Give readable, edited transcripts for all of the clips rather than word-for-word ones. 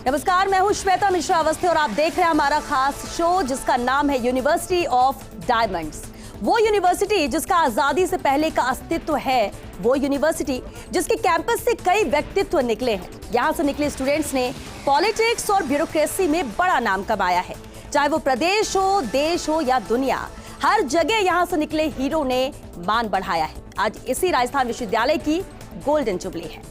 नमस्कार, मैं हूं श्वेता मिश्रा अवस्थी और आप देख रहे हैं हमारा खास शो जिसका नाम है यूनिवर्सिटी ऑफ डायमंड्स। वो यूनिवर्सिटी जिसका आजादी से पहले का अस्तित्व है, वो यूनिवर्सिटी जिसके कैंपस से कई व्यक्तित्व निकले हैं। यहाँ से निकले स्टूडेंट्स ने पॉलिटिक्स और ब्यूरोक्रेसी में बड़ा नाम कमाया है। चाहे वो प्रदेश हो, देश हो या दुनिया, हर जगह यहाँ से निकले हीरो ने मान बढ़ाया है। आज इसी राजस्थान विश्वविद्यालय की गोल्डन जुबली है।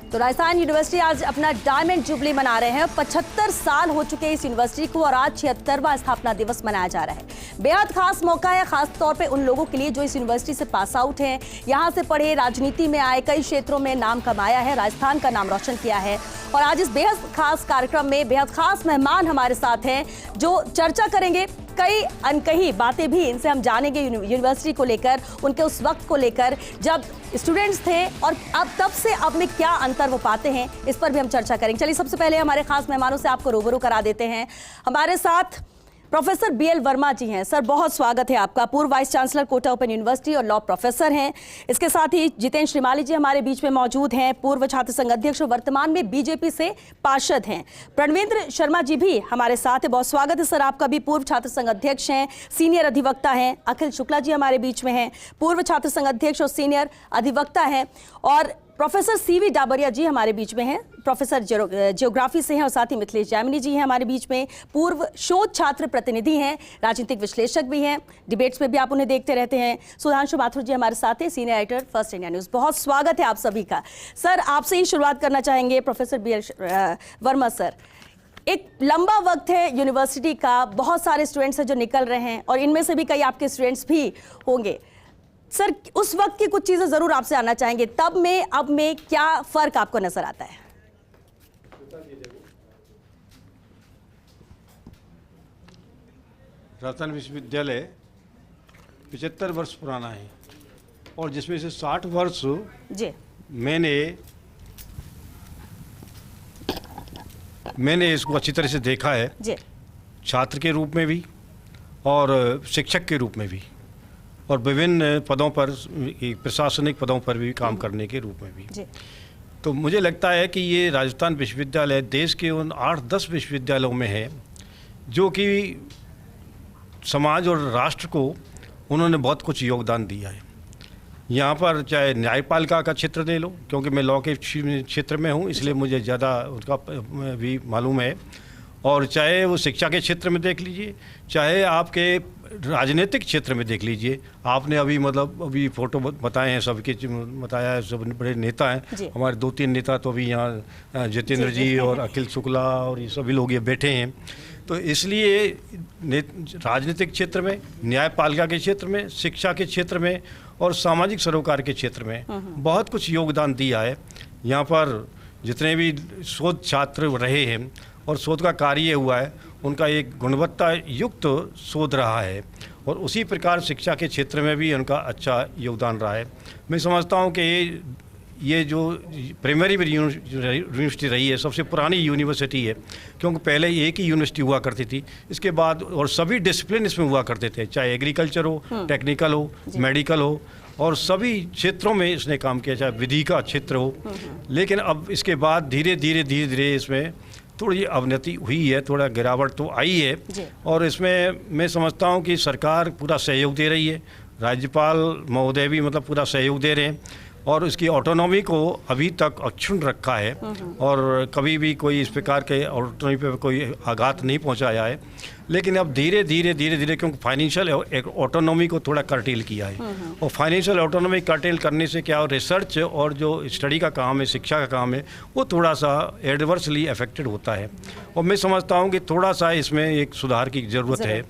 तो राजस्थान यूनिवर्सिटी आज अपना डायमंड जुबली मना रहे हैं। 75 साल हो चुके इस यूनिवर्सिटी को और आज 76वां स्थापना दिवस मनाया जा रहा है। बेहद खास मौका है, खास तौर पे उन लोगों के लिए जो इस यूनिवर्सिटी से पास आउट हैं, यहाँ से पढ़े, राजनीति में आए, कई क्षेत्रों में नाम कमाया है, राजस्थान का नाम रोशन किया है। और आज इस बेहद खास कार्यक्रम में बेहद खास मेहमान हमारे साथ हैं जो चर्चा करेंगे। कई अनकही बातें भी इनसे हम जानेंगे यूनिवर्सिटी को लेकर, उनके उस वक्त को लेकर जब स्टूडेंट्स थे और अब तब से अब में क्या अंतर वो पाते हैं, इस पर भी हम चर्चा करेंगे। चलिए सबसे पहले हमारे खास मेहमानों से आपको रूबरू करा देते हैं। हमारे साथ प्रोफेसर बीएल वर्मा जी हैं। सर, बहुत स्वागत है आपका। पूर्व vice chancellor Kota open university और लॉ प्रोफेसर हैं। इसके साथ ही जितेंद्र श्रीमाली जी हमारे बीच में मौजूद हैं, पूर्व छात्र संघ अध्यक्ष और वर्तमान में बीजेपी से पार्षद हैं। प्रणवेंद्र शर्मा जी भी हमारे साथ है। बहुत स्वागत है सर आपका भी। पूर्व छात्र संघ अध्यक्ष हैं, सीनियर अधिवक्ता हैं। अखिल शुक्ला जी हमारे बीच में हैं, पूर्व छात्र संघ अध्यक्ष और सीनियर अधिवक्ता हैं। और प्रोफेसर सीवी डाबरिया जी हमारे बीच में हैं, प्रोफेसर ज्योग्राफी से हैं। और साथ ही मिथिलेश जायमिनी जी हैं हमारे बीच में, पूर्व शोध छात्र प्रतिनिधि हैं, राजनीतिक विश्लेषक भी हैं, डिबेट्स में भी आप उन्हें देखते रहते हैं। सुधांशु माथुर जी हमारे साथ हैं, senior editor first India news. बहुत स्वागत है आप सभी का। सर, आपसे ही शुरुआत करना चाहेंगे। प्रोफेसर बीएल वर्मा सर, एक लंबा वक्त है यूनिवर्सिटी का, बहुत सारे स्टूडेंट्स हैं जो निकल रहे हैं और इनमें से भी कई आपके स्टूडेंट्स भी होंगे। सर, उस वक्त की कुछ चीजें जरूर आपसे आना चाहेंगे। तब में अब में क्या फर्क आपको नजर आता है? राजस्थान विश्वविद्यालय 75 वर्ष पुराना है और जिसमें से 60 वर्ष जी मैंने इसको अच्छी तरह से देखा है जी, छात्र के रूप में भी और शिक्षक के रूप में भी, और विभिन्न पदों पर, प्रशासनिक पदों पर भी काम करने के रूप में भी जी। तो मुझे लगता है कि ये राजस्थान विश्वविद्यालय देश के उन 8-10 विश्वविद्यालयों में है जो कि समाज और राष्ट्र को उन्होंने बहुत कुछ योगदान दिया है। यहाँ पर चाहे न्यायपालिका का क्षेत्र ले लो, क्योंकि मैं लॉ के क्षेत्र में हूँ इसलिए मुझे ज़्यादा उसका भी मालूम है, और चाहे वो शिक्षा के क्षेत्र में देख लीजिए, चाहे आपके राजनीतिक क्षेत्र में देख लीजिए। आपने अभी फोटो बताए हैं, सबके बताया है, सब बड़े नेता हैं। हमारे 2-3 नेता तो अभी यहाँ जितेंद्र जी और अखिल शुक्ला और ये सभी लोग ये बैठे हैं। तो इसलिए राजनीतिक क्षेत्र में, न्यायपालिका के क्षेत्र में, शिक्षा के क्षेत्र में और सामाजिक सरोकार के क्षेत्र में बहुत कुछ योगदान दिया है। यहाँ पर जितने भी शोध छात्र रहे हैं और शोध का कार्य हुआ है, उनका एक गुणवत्ता युक्त शोध रहा है और उसी प्रकार शिक्षा के क्षेत्र में भी उनका अच्छा योगदान रहा है। मैं समझता हूँ कि ये जो प्राइमरी यूनिवर्सिटी रही है, सबसे पुरानी यूनिवर्सिटी है, क्योंकि पहले एक ही यूनिवर्सिटी हुआ करती थी। इसके बाद और सभी डिसिप्लिन इसमें हुआ करते थे, चाहे एग्रीकल्चर हो, टेक्निकल हो, मेडिकल हो, और सभी क्षेत्रों में इसने काम किया, चाहे विधि का क्षेत्र हो। लेकिन अब इसके बाद धीरे धीरे इसमें थोड़ी अवनति हुई है, थोड़ा गिरावट तो आई है। और इसमें मैं समझता हूँ कि सरकार पूरा सहयोग दे रही है, राज्यपाल महोदय भी पूरा सहयोग दे रहे हैं। और उसकी ऑटोनॉमी को अभी तक अक्षुण्ण रखा है और कभी भी कोई इस प्रकार के ऑटोनॉमी पे कोई आघात नहीं पहुंचाया है। लेकिन अब धीरे धीरे क्योंकि फाइनेंशियल ऑटोनॉमी को थोड़ा कर्टेल किया है और फाइनेंशियल ऑटोनॉमी कर्टेल करने से क्या, रिसर्च और जो स्टडी का काम है, शिक्षा का काम है, वो थोड़ा सा एडवर्सली अफेक्टेड होता है और मैं समझता हूँ कि थोड़ा सा इसमें एक सुधार की ज़रूरत है।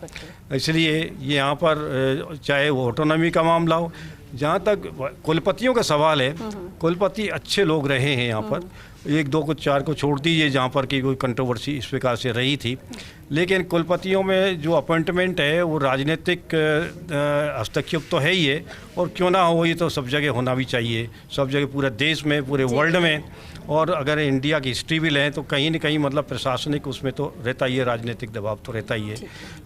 इसलिए ये यहाँ पर चाहे वो ऑटोनॉमी का मामला हो, जहाँ तक कुलपतियों का सवाल है, कुलपति अच्छे लोग रहे हैं यहाँ पर, एक दो को चार को छोड़ दीजिए जहाँ पर कि कोई कंट्रोवर्सी इस प्रकार से रही थी। लेकिन कुलपतियों में जो अपॉइंटमेंट है वो राजनीतिक हस्तक्षेप तो है ही है, और क्यों ना हो, ये तो सब जगह होना भी चाहिए, सब जगह पूरे देश में, पूरे वर्ल्ड में। और अगर इंडिया की हिस्ट्री भी लें तो कहीं न कहीं मतलब प्रशासनिक उसमें तो रहता ही है, राजनीतिक दबाव तो रहता ही है,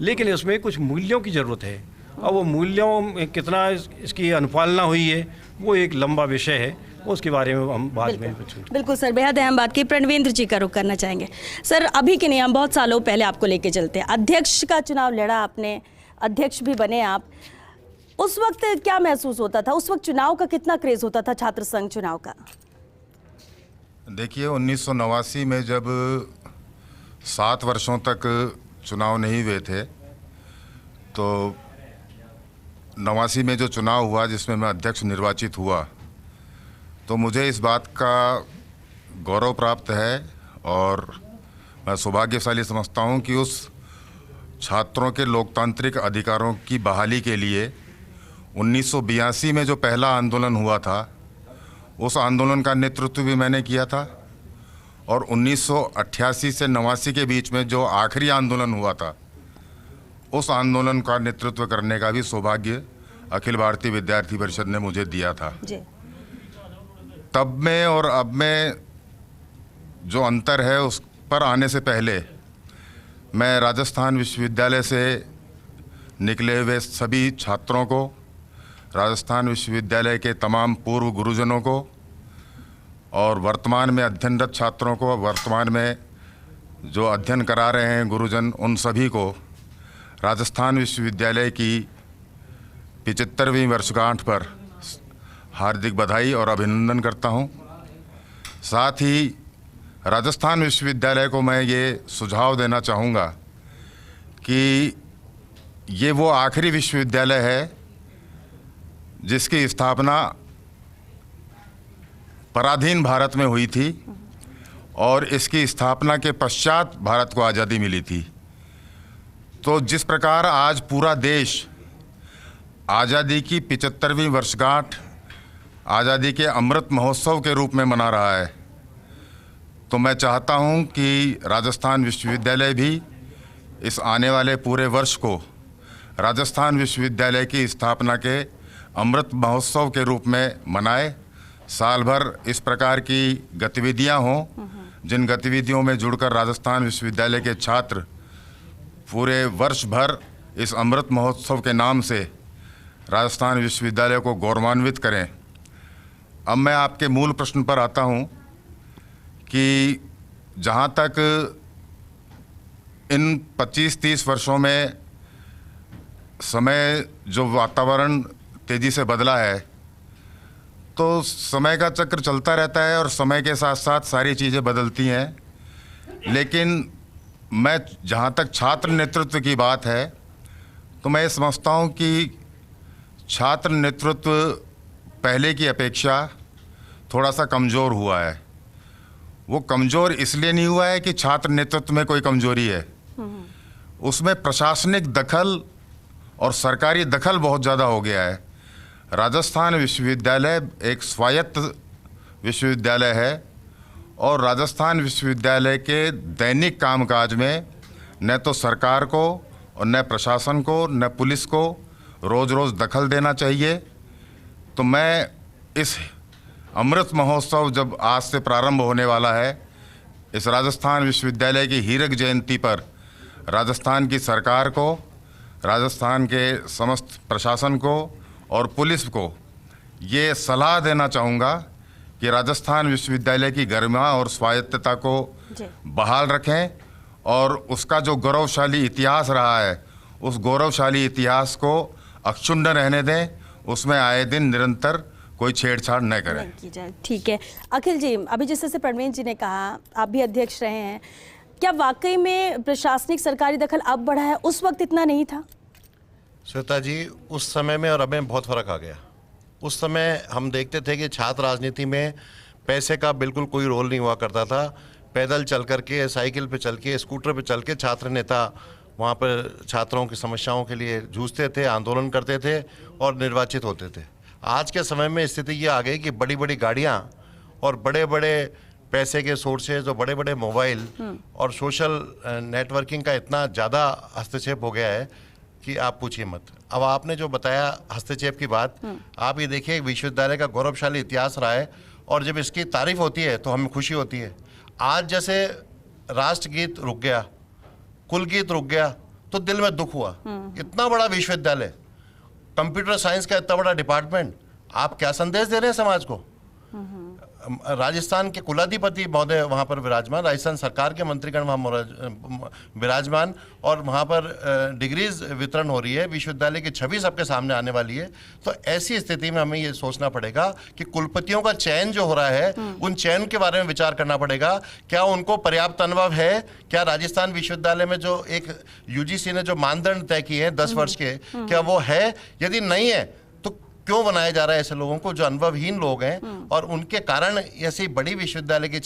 लेकिन इसमें कुछ मूल्यों की ज़रूरत है। और वो मूल्यों में कितना इसकी अनुपालना हुई है वो एक लंबा विषय है, उसके बारे में हम बाद में बिल्कुल सर, बेहद अहम बात की। प्रणवेंद्र जी का रुख करना चाहेंगे सर। अभी के नहीं, हम बहुत सालों पहले आपको लेके चलते हैं, अध्यक्ष का चुनाव लड़ा आपने, अध्यक्ष भी बने आप। उस वक्त क्या महसूस होता था? उस वक्त चुनाव का कितना क्रेज होता था, छात्र संघ चुनाव का? देखिए 1989 में जब 7 वर्षों तक चुनाव नहीं हुए थे, तो 89 में जो चुनाव हुआ जिसमें मैं अध्यक्ष निर्वाचित हुआ, तो मुझे इस बात का गौरव प्राप्त है और मैं सौभाग्यशाली समझता हूं कि उस छात्रों के लोकतांत्रिक अधिकारों की बहाली के लिए 1982 में जो पहला आंदोलन हुआ था, उस आंदोलन का नेतृत्व भी मैंने किया था। और 1988 से 89 के बीच में जो आखिरी आंदोलन हुआ था, उस आंदोलन का नेतृत्व करने का भी सौभाग्य अखिल भारतीय विद्यार्थी परिषद ने मुझे दिया था जी। तब में और अब में जो अंतर है उस पर आने से पहले मैं राजस्थान विश्वविद्यालय से निकले हुए सभी छात्रों को, राजस्थान विश्वविद्यालय के तमाम पूर्व गुरुजनों को और वर्तमान में अध्ययनरत छात्रों को, वर्तमान में जो अध्ययन करा रहे हैं गुरुजन, उन सभी को राजस्थान विश्वविद्यालय की 75वीं वर्षगांठ पर हार्दिक बधाई और अभिनंदन करता हूं। साथ ही राजस्थान विश्वविद्यालय को मैं ये सुझाव देना चाहूँगा कि ये वो आखिरी विश्वविद्यालय है जिसकी स्थापना पराधीन भारत में हुई थी और इसकी स्थापना के पश्चात भारत को आज़ादी मिली थी। तो जिस प्रकार आज पूरा देश आज़ादी की 75वीं वर्षगांठ आज़ादी के अमृत महोत्सव के रूप में मना रहा है, तो मैं चाहता हूं कि राजस्थान विश्वविद्यालय भी इस आने वाले पूरे वर्ष को राजस्थान विश्वविद्यालय की स्थापना के अमृत महोत्सव के रूप में मनाए। साल भर इस प्रकार की गतिविधियां हों, जिन गतिविधियों में जुड़कर राजस्थान विश्वविद्यालय के छात्र पूरे वर्ष भर इस अमृत महोत्सव के नाम से राजस्थान विश्वविद्यालय को गौरवान्वित करें। अब मैं आपके मूल प्रश्न पर आता हूं कि जहां तक इन 25-30 वर्षों में समय, जो वातावरण तेज़ी से बदला है, तो समय का चक्र चलता रहता है और समय के साथ साथ सारी चीज़ें बदलती हैं। लेकिन मैं जहाँ तक छात्र नेतृत्व की बात है, तो मैं ये समझता हूँ कि छात्र नेतृत्व पहले की अपेक्षा थोड़ा सा कमज़ोर हुआ है। वो कमज़ोर इसलिए नहीं हुआ है कि छात्र नेतृत्व में कोई कमज़ोरी है, उसमें प्रशासनिक दखल और सरकारी दखल बहुत ज़्यादा हो गया है। राजस्थान विश्वविद्यालय एक स्वायत्त विश्वविद्यालय है और राजस्थान विश्वविद्यालय के दैनिक कामकाज में न तो सरकार को और न प्रशासन को न पुलिस को रोज़ रोज़ दखल देना चाहिए। तो मैं इस अमृत महोत्सव जब आज से प्रारंभ होने वाला है, इस राजस्थान विश्वविद्यालय की हीरक जयंती पर राजस्थान की सरकार को, राजस्थान के समस्त प्रशासन को और पुलिस को ये सलाह देना चाहूँगा कि राजस्थान विश्वविद्यालय की गरिमा और स्वायत्तता को बहाल रखें और उसका जो गौरवशाली इतिहास रहा है, उस गौरवशाली इतिहास को अक्षुण्ण रहने दें। उसमें आए दिन निरंतर कोई छेड़छाड़ न करें। नहीं की जाए। ठीक है अखिल जी, अभी जिस तरह से प्रवीण जी ने कहा, आप भी अध्यक्ष रहे हैं, क्या वाकई में प्रशासनिक सरकारी दखल अब बढ़ा है, उस वक्त इतना नहीं था? श्वेता जी, उस समय में और अब में बहुत फर्क आ गया। उस समय हम देखते थे कि छात्र राजनीति में पैसे का बिल्कुल कोई रोल नहीं हुआ करता था। पैदल चल करके, साइकिल पे चल के, स्कूटर पे चल के छात्र नेता वहाँ पर छात्रों की समस्याओं के लिए जूझते थे, आंदोलन करते थे और निर्वाचित होते थे। आज के समय में स्थिति ये आ गई कि बड़ी बड़ी गाड़ियाँ और बड़े बड़े पैसे के सोर्सेज और बड़े बड़े मोबाइल और सोशल नेटवर्किंग का इतना ज़्यादा हस्तक्षेप हो गया है कि आप पूछिए मत। अब आपने जो बताया हस्तक्षेप की बात, आप ये देखिए विश्वविद्यालय का गौरवशाली इतिहास रहा है और जब इसकी तारीफ होती है तो हमें खुशी होती है। आज जैसे राष्ट्रगीत रुक गया, कुल गीत रुक गया, तो दिल में दुख हुआ। इतना बड़ा विश्वविद्यालय, कंप्यूटर साइंस का इतना बड़ा डिपार्टमेंट, आप क्या संदेश दे रहे हैं समाज को? राजस्थान के कुलाधिपति महोदय वहाँ पर विराजमान, राजस्थान सरकार के मंत्रीगण वहाँ विराजमान और वहाँ पर डिग्रीज वितरण हो रही है, विश्वविद्यालय की छवि सबके सामने आने वाली है। तो ऐसी स्थिति में हमें ये सोचना पड़ेगा कि कुलपतियों का चयन जो हो रहा है, उन चयन के बारे में विचार करना पड़ेगा। क्या उनको पर्याप्त अनुभव है? क्या राजस्थान विश्वविद्यालय में जो एक यूजीसी ने जो मानदंड तय किए हैं 10 वर्ष के, क्या वो है? यदि नहीं है तो क्यों बनाया जा रहा है ऐसे लोगों को जो अनुभवहीन लोग हैं और उनके कारण ऐसी बड़ी विश्वविद्यालय की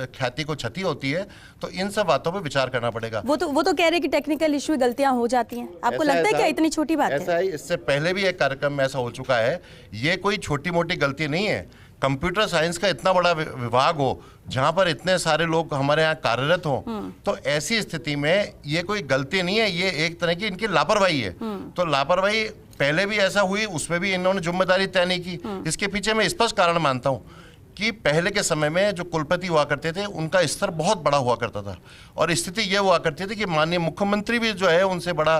ख्याति को क्षति होती है? तो इन सब बातों पर विचार करना पड़ेगा। वो तो कह रहे हैं कि टेक्निकल इश्यू, गलतियां हो जाती हैं। आपको लगता है क्या इतनी छोटी बात है? ऐसा है, इससे पहले भी एक कार्यक्रम में ऐसा हो चुका है। ये कोई छोटी मोटी गलती नहीं है। कंप्यूटर साइंस का इतना बड़ा विभाग हो जहाँ पर इतने सारे लोग हमारे यहाँ कार्यरत हों, तो ऐसी स्थिति में ये कोई गलती नहीं है, ये एक तरह की इनकी लापरवाही है। तो लापरवाही पहले भी ऐसा हुई, उसमें भी इन्होंने जिम्मेदारी तय नहीं की। इसके पीछे मैं स्पष्ट कारण मानता हूँ कि पहले के समय में जो कुलपति हुआ करते थे उनका स्तर बहुत बड़ा हुआ करता था और स्थिति ये हुआ करती थी कि माननीय मुख्यमंत्री भी जो है उनसे बड़ा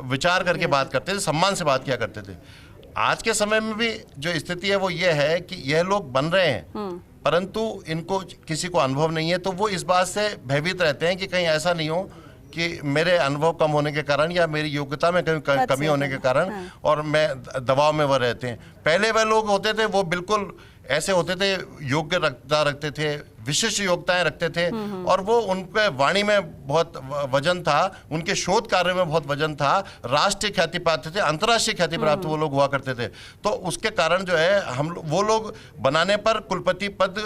विचार करके बात करते थे, सम्मान से बात किया करते थे। आज के समय में भी जो स्थिति है वो ये है कि यह लोग बन रहे हैं परंतु इनको किसी को अनुभव नहीं है, तो वो इस बात से भयभीत रहते हैं कि कहीं ऐसा नहीं हो कि मेरे अनुभव कम होने के कारण या मेरी योग्यता में कमी होने के कारण और मैं दबाव में वह रहते हैं। पहले वह लोग होते थे वो बिल्कुल ऐसे होते थे, योग्यता रखते थे, विशिष्ट योग्यताएं रखते थे और वो उनके वाणी में बहुत वजन था, उनके शोध कार्य में बहुत वजन था, राष्ट्रीय ख्याति प्राप्त थे, अंतर्राष्ट्रीय ख्याति प्राप्त वो लोग हुआ करते थे। तो उसके कारण जो है हम वो लोग बनाने पर कुलपति पद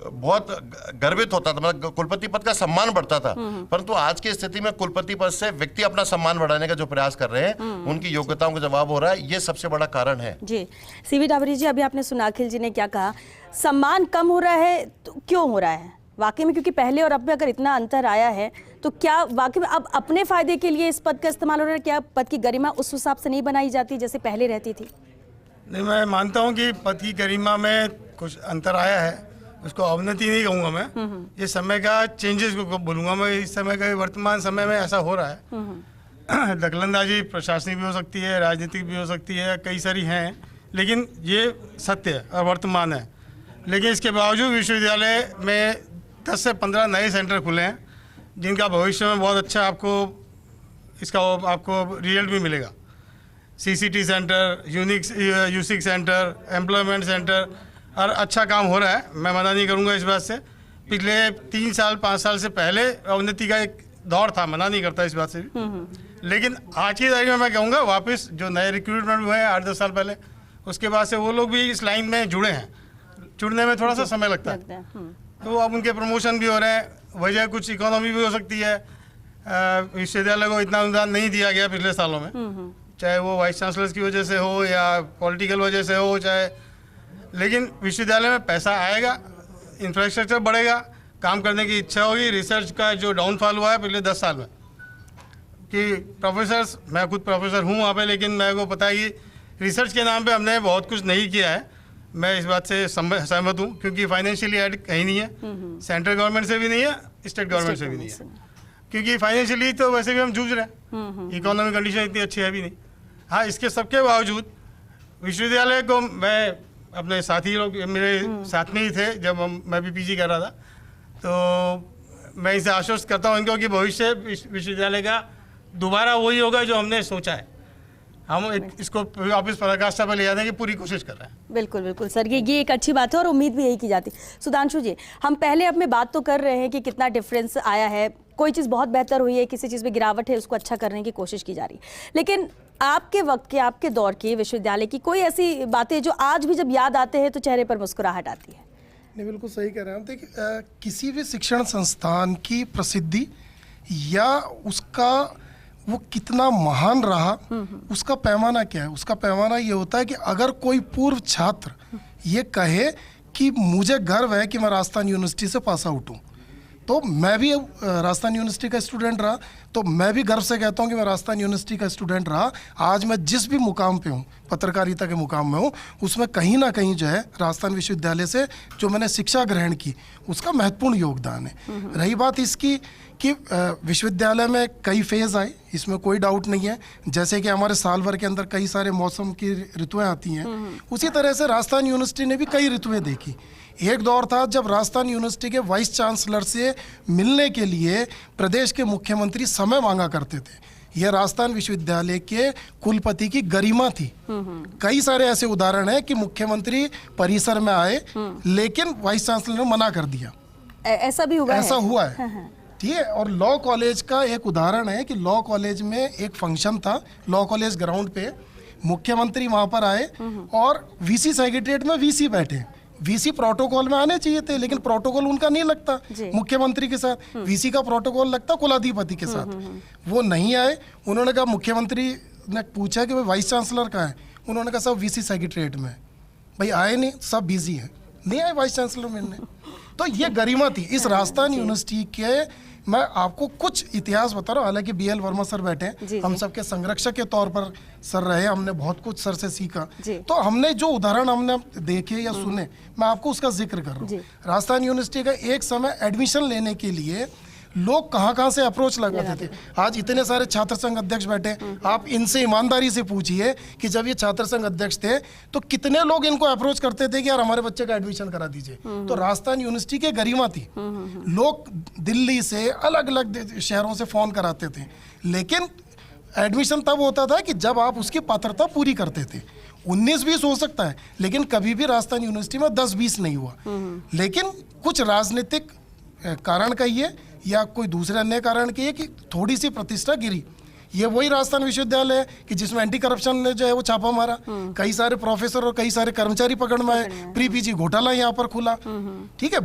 बहुत गर्वित होता था, मतलब कुलपति पद का सम्मान बढ़ता था। परंतु आज की स्थिति में कुलपति पद से व्यक्ति अपना सम्मान बढ़ाने का जो प्रयास कर रहे हैं उनकी योग्यताओं का जवाब हो रहा है, ये सबसे बड़ा कारण है। जी सीवी डावरी जी, अभी आपने सुना अखिल जी ने क्या कहा, सम्मान कम हो रहा है तो क्यों हो रहा है वाकई में? क्योंकि पहले और अब में अगर इतना अंतर आया है तो क्या वाकई में अब अपने फायदे के लिए इस पद का इस्तेमाल हो रहा है? क्या पद की गरिमा उस हिसाब से नहीं बनाई जाती जैसे पहले रहती थी? नहीं, मैं मानता हूँ कि पद की गरिमा में कुछ अंतर आया है, उसको अवनति नहीं कहूँगा मैं, ये समय का चेंजेस को बोलूँगा मैं। इस समय का वर्तमान समय में ऐसा हो रहा है। दखलंदाजी प्रशासनिक भी हो सकती है, राजनीतिक भी हो सकती है, कई सारी हैं, लेकिन ये सत्य है और वर्तमान है। लेकिन इसके बावजूद विश्वविद्यालय में 10 से 15 नए सेंटर खुले हैं जिनका भविष्य में बहुत अच्छा आपको रिजल्ट भी मिलेगा। CCT सेंटर, यूसिक सेंटर, एम्प्लॉयमेंट सेंटर, और अच्छा काम हो रहा है, मैं मना नहीं करूंगा इस बात से। पिछले 3 साल 5 साल से पहले अवनति का एक दौर था, मना नहीं करता इस बात से भी। लेकिन आज की तारीख में मैं कहूँगा वापस जो नए रिक्रूटमेंट हुए हैं 8-10 साल पहले, उसके बाद से वो लोग भी इस लाइन में जुड़े हैं। जुड़ने में थोड़ा सा समय लगता है। तो अब उनके प्रमोशन भी हो रहे हैं। वजह कुछ इकोनॉमी भी हो सकती है, विश्वविद्यालय को इतना अनुदान नहीं दिया गया पिछले सालों में, चाहे वो वाइस चांसलर्स की वजह से हो या पॉलिटिकल वजह से हो, चाहे, लेकिन विश्वविद्यालय में पैसा आएगा, इंफ्रास्ट्रक्चर बढ़ेगा, काम करने की इच्छा होगी। रिसर्च का जो डाउनफॉल हुआ है पिछले 10 साल में कि प्रोफेसर्स, मैं खुद प्रोफेसर हूँ वहाँ पे, लेकिन मेरे को पता है कि रिसर्च के नाम पे हमने बहुत कुछ नहीं किया है। मैं इस बात से सहमत हूँ क्योंकि फाइनेंशियली एड कहीं नहीं है, सेंट्रल गवर्नमेंट से भी नहीं है, स्टेट गवर्नमेंट से भी नहीं है, क्योंकि फाइनेंशियली तो वैसे भी हम जूझ रहे हैं, इकोनॉमिक कंडीशन इतनी अच्छी है भी नहीं। हाँ, इसके सबके बावजूद विश्वविद्यालय को, मैं अपने साथी लोग मेरे साथ में ही थे जब मैं भी PG कर रहा था, तो मैं इसे आश्वस्त करता हूँ इनको कि भविष्य विश्वविद्यालय का दोबारा वही होगा जो हमने सोचा है। हम इसको वापस पराकाष्ठा पर ले जाने की पूरी कोशिश कर रहे हैं। बिल्कुल बिल्कुल सर, ये एक अच्छी बात है और उम्मीद भी यही की जाती। सुधांशु जी, हम पहले अब में बात तो कर रहे हैं कि कितना डिफरेंस आया है, कोई चीज़ बहुत बेहतर हुई है, किसी चीज़ में गिरावट है, उसको अच्छा करने की कोशिश की जा रही है, लेकिन आपके वक्त के, आपके दौर की विश्वविद्यालय की कोई ऐसी बातें जो आज भी जब याद आते हैं तो चेहरे पर मुस्कुराहट आती है? नहीं, बिल्कुल सही कह रहे हैं हम। देखिए, किसी भी शिक्षण संस्थान की प्रसिद्धि या उसका वो कितना महान रहा, उसका पैमाना क्या है? उसका पैमाना ये होता है कि अगर कोई पूर्व छात्र ये कहे कि मुझे गर्व है कि मैं राजस्थान यूनिवर्सिटी से पास आउट हूँ, तो मैं भी राजस्थान यूनिवर्सिटी का स्टूडेंट रहा, तो मैं भी गर्व से कहता हूँ कि मैं राजस्थान यूनिवर्सिटी का स्टूडेंट रहा। आज मैं जिस भी मुकाम पे हूँ, पत्रकारिता के मुकाम में हूँ, उसमें कहीं ना कहीं जो है राजस्थान विश्वविद्यालय से जो मैंने शिक्षा ग्रहण की उसका महत्वपूर्ण योगदान है। रही बात इसकी कि विश्वविद्यालय में कई फेज़ आए, इसमें कोई डाउट नहीं है। जैसे कि हमारे साल भर के अंदर कई सारे मौसम की ऋतुएँ आती हैं, उसी तरह से राजस्थान यूनिवर्सिटी ने भी कई ऋतुएँ देखी। एक दौर था जब राजस्थान यूनिवर्सिटी के वाइस चांसलर से मिलने के लिए प्रदेश के मुख्यमंत्री समय मांगा करते थे। यह राजस्थान विश्वविद्यालय के कुलपति की गरिमा थी। कई सारे ऐसे उदाहरण हैं कि मुख्यमंत्री परिसर में आए लेकिन वाइस चांसलर ने मना कर दिया। ऐसा भी हुआ ऐसा है? हुआ है, ठीक है। और लॉ कॉलेज का एक उदाहरण है कि लॉ कॉलेज में एक फंक्शन था, लॉ कॉलेज ग्राउंड पे मुख्यमंत्री वहां पर आए और वीसी सेक्रेटरीट में वीसी बैठे। वीसी प्रोटोकॉल में आने चाहिए थे, लेकिन प्रोटोकॉल उनका नहीं लगता मुख्यमंत्री के साथ, वीसी का प्रोटोकॉल लगता कुलाधिपति के साथ। वो नहीं आए। उन्होंने कहा, मुख्यमंत्री ने पूछा कि भाई वाइस चांसलर कहाँ है? उन्होंने कहा सब वीसी सेक्रेटरीट में। भाई आए नहीं, सब बिजी है, नहीं आए वाइस चांसलर मिलने। तो ये गरिमा थी इस राजस्थान यूनिवर्सिटी के। मैं आपको कुछ इतिहास बता रहा हूँ, हालांकि BL वर्मा सर बैठे हैं, हम सबके संरक्षक के तौर पर सर रहे, हमने बहुत कुछ सर से सीखा। तो हमने जो उदाहरण हमने देखे या सुने, मैं आपको उसका जिक्र कर रहा हूँ। राजस्थान यूनिवर्सिटी का एक समय एडमिशन लेने के लिए लोग कहाँ से अप्रोच लगाते थे। आज इतने सारे छात्र संघ अध्यक्ष बैठे, आप इनसे ईमानदारी से पूछिए कि जब ये छात्र संघ अध्यक्ष थे तो कितने लोग इनको अप्रोच करते थे कि यार हमारे बच्चे का एडमिशन करा दीजिए। तो राजस्थान यूनिवर्सिटी की गरिमा थी। लोग दिल्ली से, अलग अलग शहरों से फोन कराते थे, लेकिन एडमिशन तब होता था कि जब आप उसकी पात्रता पूरी करते थे। 19-20 हो सकता है, लेकिन कभी भी राजस्थान यूनिवर्सिटी में 10-20 नहीं हुआ। लेकिन कुछ राजनीतिक कारण कहिए या कोई दूसरे अन्य कारण की है कि थोड़ी सी प्रतिष्ठा गिरी। ये वही राजस्थान विश्वविद्यालय है कि जिसमें एंटी करप्शन ने जो है वो छापा मारा, कई सारे प्रोफेसर और कई सारे कर्मचारी पकड़ में आए, प्री पीजी घोटाला यहाँ पर खुला, ठीक है।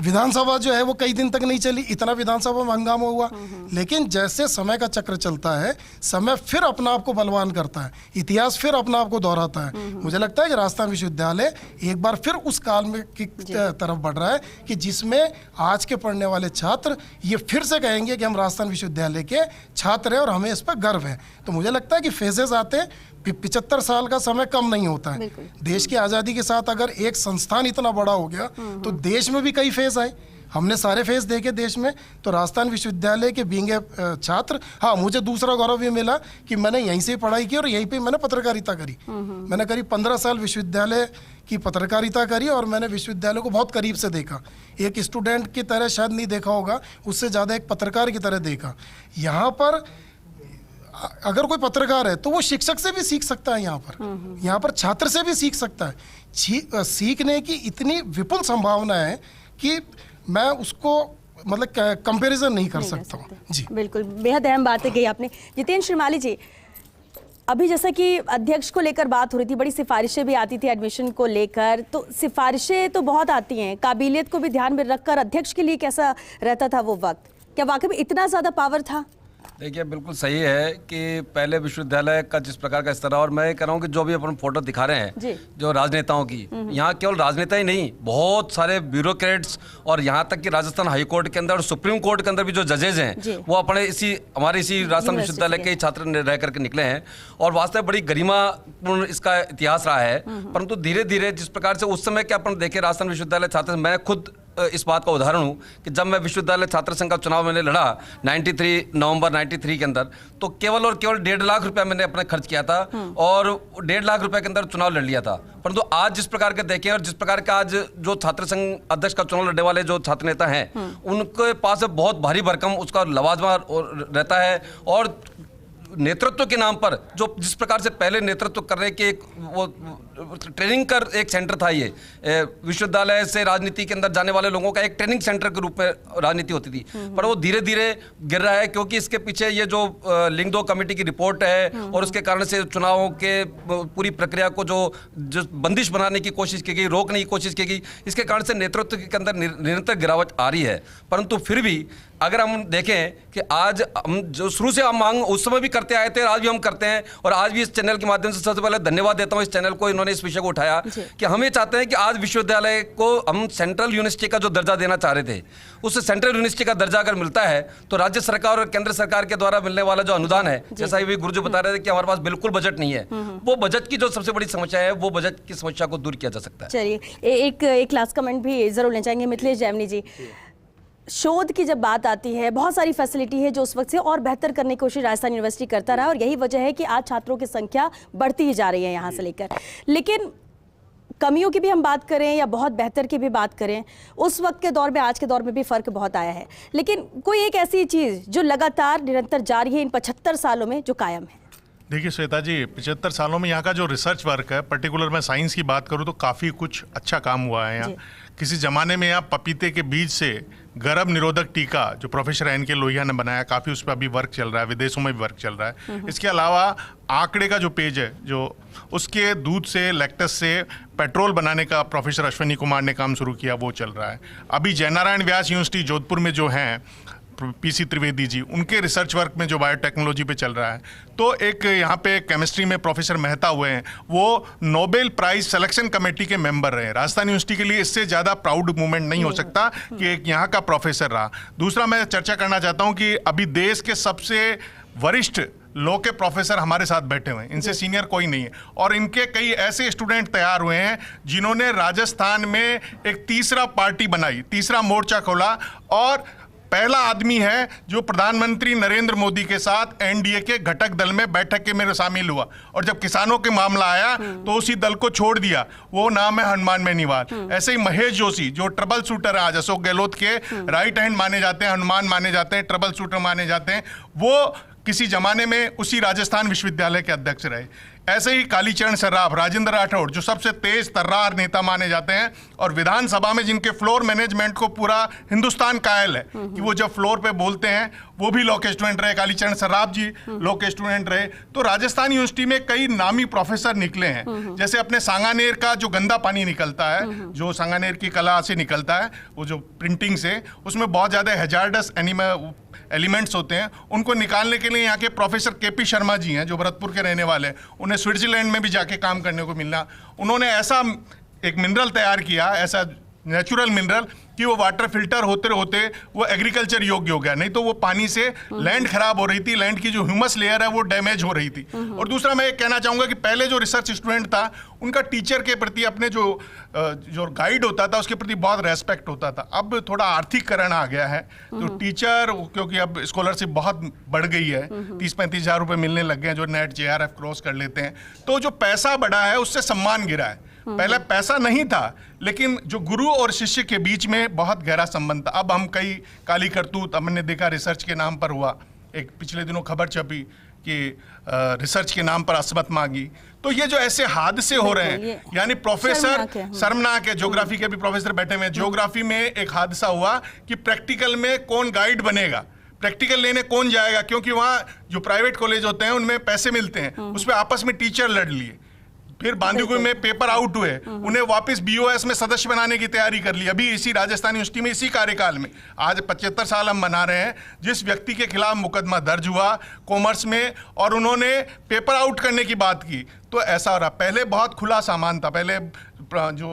विधानसभा जो है वो कई दिन तक नहीं चली, इतना विधानसभा में हंगामा हुआ। लेकिन जैसे समय का चक्र चलता है, समय फिर अपना आप को बलवान करता है, इतिहास फिर अपना आप को दोहराता है। मुझे लगता है कि राजस्थान विश्वविद्यालय एक बार फिर उस काल में की तरफ बढ़ रहा है कि जिसमें आज के पढ़ने वाले छात्र ये फिर से कहेंगे कि हम राजस्थान विश्वविद्यालय के छात्र हैं और हमें इस पर गर्व है। तो मुझे लगता है कि फेजेस आते हैं, 75 साल का समय कम नहीं होता है। देश की आज़ादी के साथ अगर एक संस्थान इतना बड़ा हो गया तो देश में भी कई फेज आए। हमने सारे फेज देखे देश में। तो राजस्थान विश्वविद्यालय के बींगे छात्र, हाँ, मुझे दूसरा गौरव ये मिला कि मैंने यहीं से पढ़ाई की और यहीं पे मैंने पत्रकारिता करी। मैंने करीब 15 साल विश्वविद्यालय की पत्रकारिता करी और मैंने विश्वविद्यालय को बहुत करीब से देखा। एक स्टूडेंट की तरह शायद नहीं देखा होगा, उससे ज़्यादा एक पत्रकार की तरह देखा। यहाँ पर अगर कोई पत्रकार है तो वो शिक्षक से भी सीख सकता है, यहाँ पर छात्र से भी सीख सकता है। सीखने की इतनी विपुल संभावना है कि मैं उसको मतलब कंपैरिजन नहीं कर सकता हूँ। जी बिल्कुल, बेहद अहम बातें कही आपने। जितेंद्र श्रीमाली जी, अभी जैसा कि अध्यक्ष को लेकर बात हो रही थी, बड़ी सिफारिशें भी आती थी एडमिशन को लेकर, तो सिफारिशें तो बहुत आती हैं, काबिलियत को भी ध्यान में रखकर अध्यक्ष के लिए कैसा रहता था वो वक्त? क्या वाकई में इतना ज़्यादा पावर था? देखिए, बिल्कुल सही है कि पहले विश्वविद्यालय का जिस प्रकार का स्तर है, और मैं कह रहा हूँ कि जो भी अपन फोटो दिखा रहे हैं जो राजनेताओं की, यहाँ केवल राजनेता ही नहीं, बहुत सारे ब्यूरोक्रेट्स और यहाँ तक कि राजस्थान हाई कोर्ट के अंदर और सुप्रीम कोर्ट के अंदर भी जो जजेज हैं वो अपने हमारे इसी राजस्थान विश्वविद्यालय के छात्र रह करके निकले हैं। और वास्तव बड़ी गरिमापूर्ण इसका इतिहास रहा है। परंतु धीरे धीरे जिस प्रकार से उस समय क्या अपन देखे राजस्थान विश्वविद्यालय छात्र, मैं खुद इस बात का उदाहरण हूँ कि जब मैं विश्वविद्यालय छात्र संघ का चुनाव मैंने लड़ा 93 नवंबर 93 के अंदर, तो केवल और केवल 1.5 लाख रुपया मैंने अपने खर्च किया था और 1.5 लाख रुपए के अंदर चुनाव लड़ लिया था। परंतु आज जिस प्रकार के देखें और जिस प्रकार का आज जो छात्र संघ अध्यक्ष का चुनाव लड़ने वाले जो छात्र नेता हैं, उनके पास बहुत भारी भरकम उसका लवाजमा रहता है और नेतृत्व के नाम पर जो जिस प्रकार से पहले नेतृत्व करने के एक वो ट्रेनिंग का एक सेंटर था, ये विश्वविद्यालय से राजनीति के अंदर जाने वाले लोगों का एक ट्रेनिंग सेंटर के रूप में राजनीति होती थी, पर वो धीरे धीरे गिर रहा है क्योंकि इसके पीछे ये जो लिंग 2 कमेटी की रिपोर्ट है और उसके कारण से चुनावों के पूरी प्रक्रिया को जो बंदिश बनाने की कोशिश की गई, रोकने की कोशिश की गई, इसके कारण से नेतृत्व के अंदर निरंतर गिरावट आ रही है। परंतु फिर भी अगर हम देखें कि आज हम जो शुरू से हम मांग उस समय भी करते आए थे, आज भी हम करते हैं, और आज भी इस चैनल के माध्यम से सबसे पहले धन्यवाद देता हूं इस चैनल को, इन्होंने इस विषय को उठाया कि हम ये चाहते हैं कि आज विश्वविद्यालय को हम सेंट्रल यूनिवर्सिटी का जो दर्जा देना चाह रहे थे, उस सेंट्रल यूनिवर्सिटी का दर्जा अगर मिलता है तो राज्य सरकार और केंद्र सरकार के द्वारा मिलने वाला जो अनुदान है, जैसा भी गुरुजी बता रहे थे कि हमारे पास बिल्कुल बजट नहीं है, वो बजट की जो सबसे बड़ी समस्या है, वो बजट की समस्या को दूर किया जा सकता है। चलिए एक लास्ट कमेंट भी जरूर लेना चाहेंगे मिथिलेश जैमिनी जी। शोध की जब बात आती है, बहुत सारी फैसिलिटी है जो उस वक्त से और बेहतर करने की कोशिश राजस्थान यूनिवर्सिटी करता रहा, और यही वजह है कि आज छात्रों की संख्या बढ़ती ही जा रही है यहाँ से लेकर। लेकिन कमियों की भी हम बात करें या बहुत बेहतर की भी बात करें, उस वक्त के दौर में आज के दौर में भी फ़र्क बहुत आया है। लेकिन कोई एक ऐसी चीज़ जो लगातार निरंतर जारी है इन 75 सालों में जो कायम है? देखिए श्वेता जी, 75 सालों में यहाँ का जो रिसर्च वर्क है, पर्टिकुलर मैं साइंस की बात करूँ तो काफ़ी कुछ अच्छा काम हुआ है यहाँ। किसी ज़माने में यहाँ पपीते के बीज से गर्भ निरोधक टीका जो प्रोफेसर एन.के. लोहिया ने बनाया, काफ़ी उस पर अभी वर्क चल रहा है, विदेशों में भी वर्क चल रहा है। इसके अलावा आंकड़े का जो पेज है, जो उसके दूध से लैक्टस से पेट्रोल बनाने का प्रोफेसर अश्विनी कुमार ने काम शुरू किया, वो चल रहा है। अभी जयनारायण व्यास यूनिवर्सिटी जोधपुर में जो हैं पीसी त्रिवेदी जी, उनके रिसर्च वर्क में जो बायोटेक्नोलॉजी पे चल रहा है। तो एक यहाँ पे केमिस्ट्री में प्रोफेसर मेहता हुए हैं, वो नोबेल प्राइज सिलेक्शन कमेटी के मेंबर रहे। राजस्थान यूनिवर्सिटी के लिए इससे ज़्यादा प्राउड मूवमेंट नहीं हो सकता कि एक यहाँ का प्रोफेसर रहा। दूसरा मैं चर्चा करना चाहता हूँ कि अभी देश के सबसे वरिष्ठ लॉ के प्रोफेसर हमारे साथ बैठे हुए हैं, इनसे सीनियर कोई नहीं है, और इनके कई ऐसे स्टूडेंट तैयार हुए हैं जिन्होंने राजस्थान में एक तीसरा पार्टी बनाई, तीसरा मोर्चा खोला, और पहला आदमी है जो प्रधानमंत्री नरेंद्र मोदी के साथ एनडीए के घटक दल में बैठक के में शामिल हुआ, और जब किसानों के मामला आया तो उसी दल को छोड़ दिया। वो नाम है हनुमान बेनीवाल। ऐसे ही महेश जोशी जो ट्रबल शूटर है, आज अशोक गहलोत के राइट हैंड माने जाते हैं, हनुमान माने जाते हैं, ट्रबल शूटर माने जाते हैं, वो किसी जमाने में उसी राजस्थान विश्वविद्यालय के अध्यक्ष रहे। ऐसे ही कालीचरण सर्राफ, राजेंद्र राठौड़ जो सबसे तेज तर्रार नेता माने जाते हैं, और विधानसभा में जिनके फ्लोर मैनेजमेंट को पूरा हिंदुस्तान कायल है कि वो जब फ्लोर पे बोलते हैं, वो भी लॉ के स्टूडेंट रहे। कालीचरण सर्राफ जी लॉ के स्टूडेंट रहे। तो राजस्थान यूनिवर्सिटी में कई नामी प्रोफेसर निकले हैं। जैसे अपने सांगानेर का जो गंदा पानी निकलता है, जो सांगानेर की कला से निकलता है, वो जो प्रिंटिंग से, उसमें बहुत ज़्यादा हैजार्डस एलिमेंट्स होते हैं, उनको निकालने के लिए यहाँ के प्रोफेसर के.पी. शर्मा जी हैं जो भरतपुर के रहने वाले हैं। उन्हें स्विट्जरलैंड में भी जाके काम करने को मिलना। उन्होंने ऐसा एक मिनरल तैयार किया, ऐसा नेचुरल मिनरल, कि वो वाटर फिल्टर होते होते वो एग्रीकल्चर योग्य हो गया। नहीं तो वो पानी से लैंड खराब हो रही थी, लैंड की जो ह्यूमस लेयर है वो डैमेज हो रही थी। और दूसरा मैं ये कहना चाहूँगा कि पहले जो रिसर्च स्टूडेंट था, उनका टीचर के प्रति, अपने जो गाइड होता था उसके प्रति बहुत रेस्पेक्ट होता था। अब थोड़ा आर्थिककरण आ गया है, तो टीचर, क्योंकि अब स्कॉलरशिप बहुत बढ़ गई है, 30-35 हज़ार रुपये मिलने लग गए हैं जो नेट JRF क्रॉस कर लेते हैं, तो जो पैसा बढ़ा है उससे सम्मान गिरा है। पहले पैसा नहीं था, लेकिन जो गुरु और शिष्य के बीच में बहुत गहरा संबंध था। अब हम कई काली करतूत हमने देखा रिसर्च के नाम पर हुआ। एक पिछले दिनों खबर छपी कि रिसर्च के नाम पर अस्मत मांगी। तो ये जो ऐसे हादसे हो रहे हैं, यानी प्रोफेसर शर्मनाक है, ज्योग्राफी के भी प्रोफेसर बैठे हुए हैं। ज्योग्राफी में एक हादसा हुआ कि प्रैक्टिकल में कौन गाइड बनेगा, प्रैक्टिकल लेने कौन जाएगा, क्योंकि वहाँ जो प्राइवेट कॉलेज होते हैं उनमें पैसे मिलते हैं, उस पर आपस में टीचर लड़ लिए। फिर बांदीकुई में पेपर आउट हुए, उन्हें वापस BOS में सदस्य बनाने की तैयारी कर ली। अभी इसी राजस्थान यूनिवर्सिटी में इसी कार्यकाल में आज 75 साल हम मना रहे हैं जिस व्यक्ति के खिलाफ मुकदमा दर्ज हुआ कॉमर्स में, और उन्होंने पेपर आउट करने की बात की। तो ऐसा हो रहा, पहले बहुत खुला सामान था। पहले जो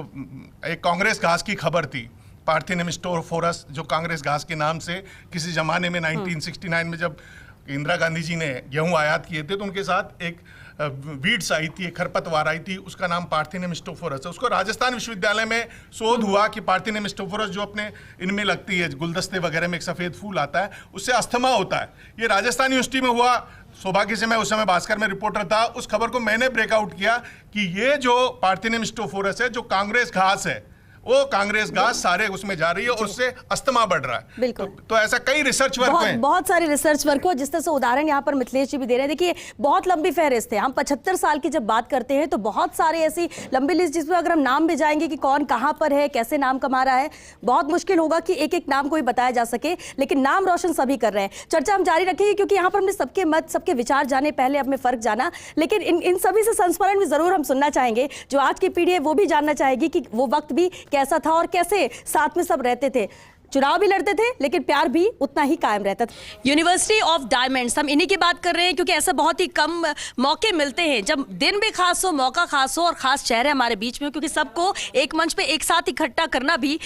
एक कांग्रेस घास की खबर थी, पार्थिनम स्टोरफोरस, जो कांग्रेस घास के नाम से किसी जमाने में 1969 में जब इंदिरा गांधी जी ने गेहूं आयात किए थे, तो उनके साथ एक वीड्स आई थी, एक खरपतवार आई थी, उसका नाम पार्थिनम स्टोफोरस है। उसको राजस्थान विश्वविद्यालय में शोध हुआ कि पार्थिनम स्टोफोरस जो अपने इनमें लगती है, गुलदस्ते वगैरह में एक सफ़ेद फूल आता है, उससे अस्थमा होता है। ये राजस्थान यूनिवर्सिटी में हुआ। सौभाग्य से मैं उस समय भास्कर में रिपोर्टर था, उस खबर को मैंने ब्रेकआउट किया कि ये जो पार्थिनम स्टोफोरस है, जो कांग्रेस घास है, वो कांग्रेस घास सारे उसमें जा रही है, उससे अस्थमा बढ़ रहा है। बिल्कुल। तो ऐसा कई रिसर्च वर्क हैं। बहुत सारे रिसर्च वर्क हो, जिस तरह से उदाहरण यहाँ पर मिथिलेश जी भी दे रहे हैं। देखिए बहुत लंबी फहरिस्त है। हम 75 साल की जब बात करते हैं तो बहुत सारे ऐसी लंबी लिस्ट जिसमें अगर हम नाम भी जाएंगे कि कौन कहाँ पर है, कैसे नाम कमा रहा है, बहुत मुश्किल होगा कि एक एक नाम कोई बताया जा सके, लेकिन नाम रोशन सभी कर रहे हैं। चर्चा हम जारी रखेंगे क्योंकि यहाँ पर हमने सबके मत, सबके विचार जाने, पहले अब में फर्क जाना, लेकिन इन सभी से संस्मरण भी जरूर हम सुनना चाहेंगे। जो आज की पीढ़ी है वो भी जानना चाहेगी कि वो वक्त भी कैसा था और कैसे साथ में सब रहते थे, चुनाव भी लड़ते थे लेकिन प्यार भी उतना ही कायम रहता था। यूनिवर्सिटी ऑफ डायमंड्स, हम इन्हीं की बात कर रहे हैं क्योंकि ऐसे बहुत ही कम मौके मिलते हैं जब दिन भी खास हो, मौका खास हो और खास चेहरे हमारे बीच में हो, क्योंकि सबको एक मंच पे एक साथ इकट्ठा करना भी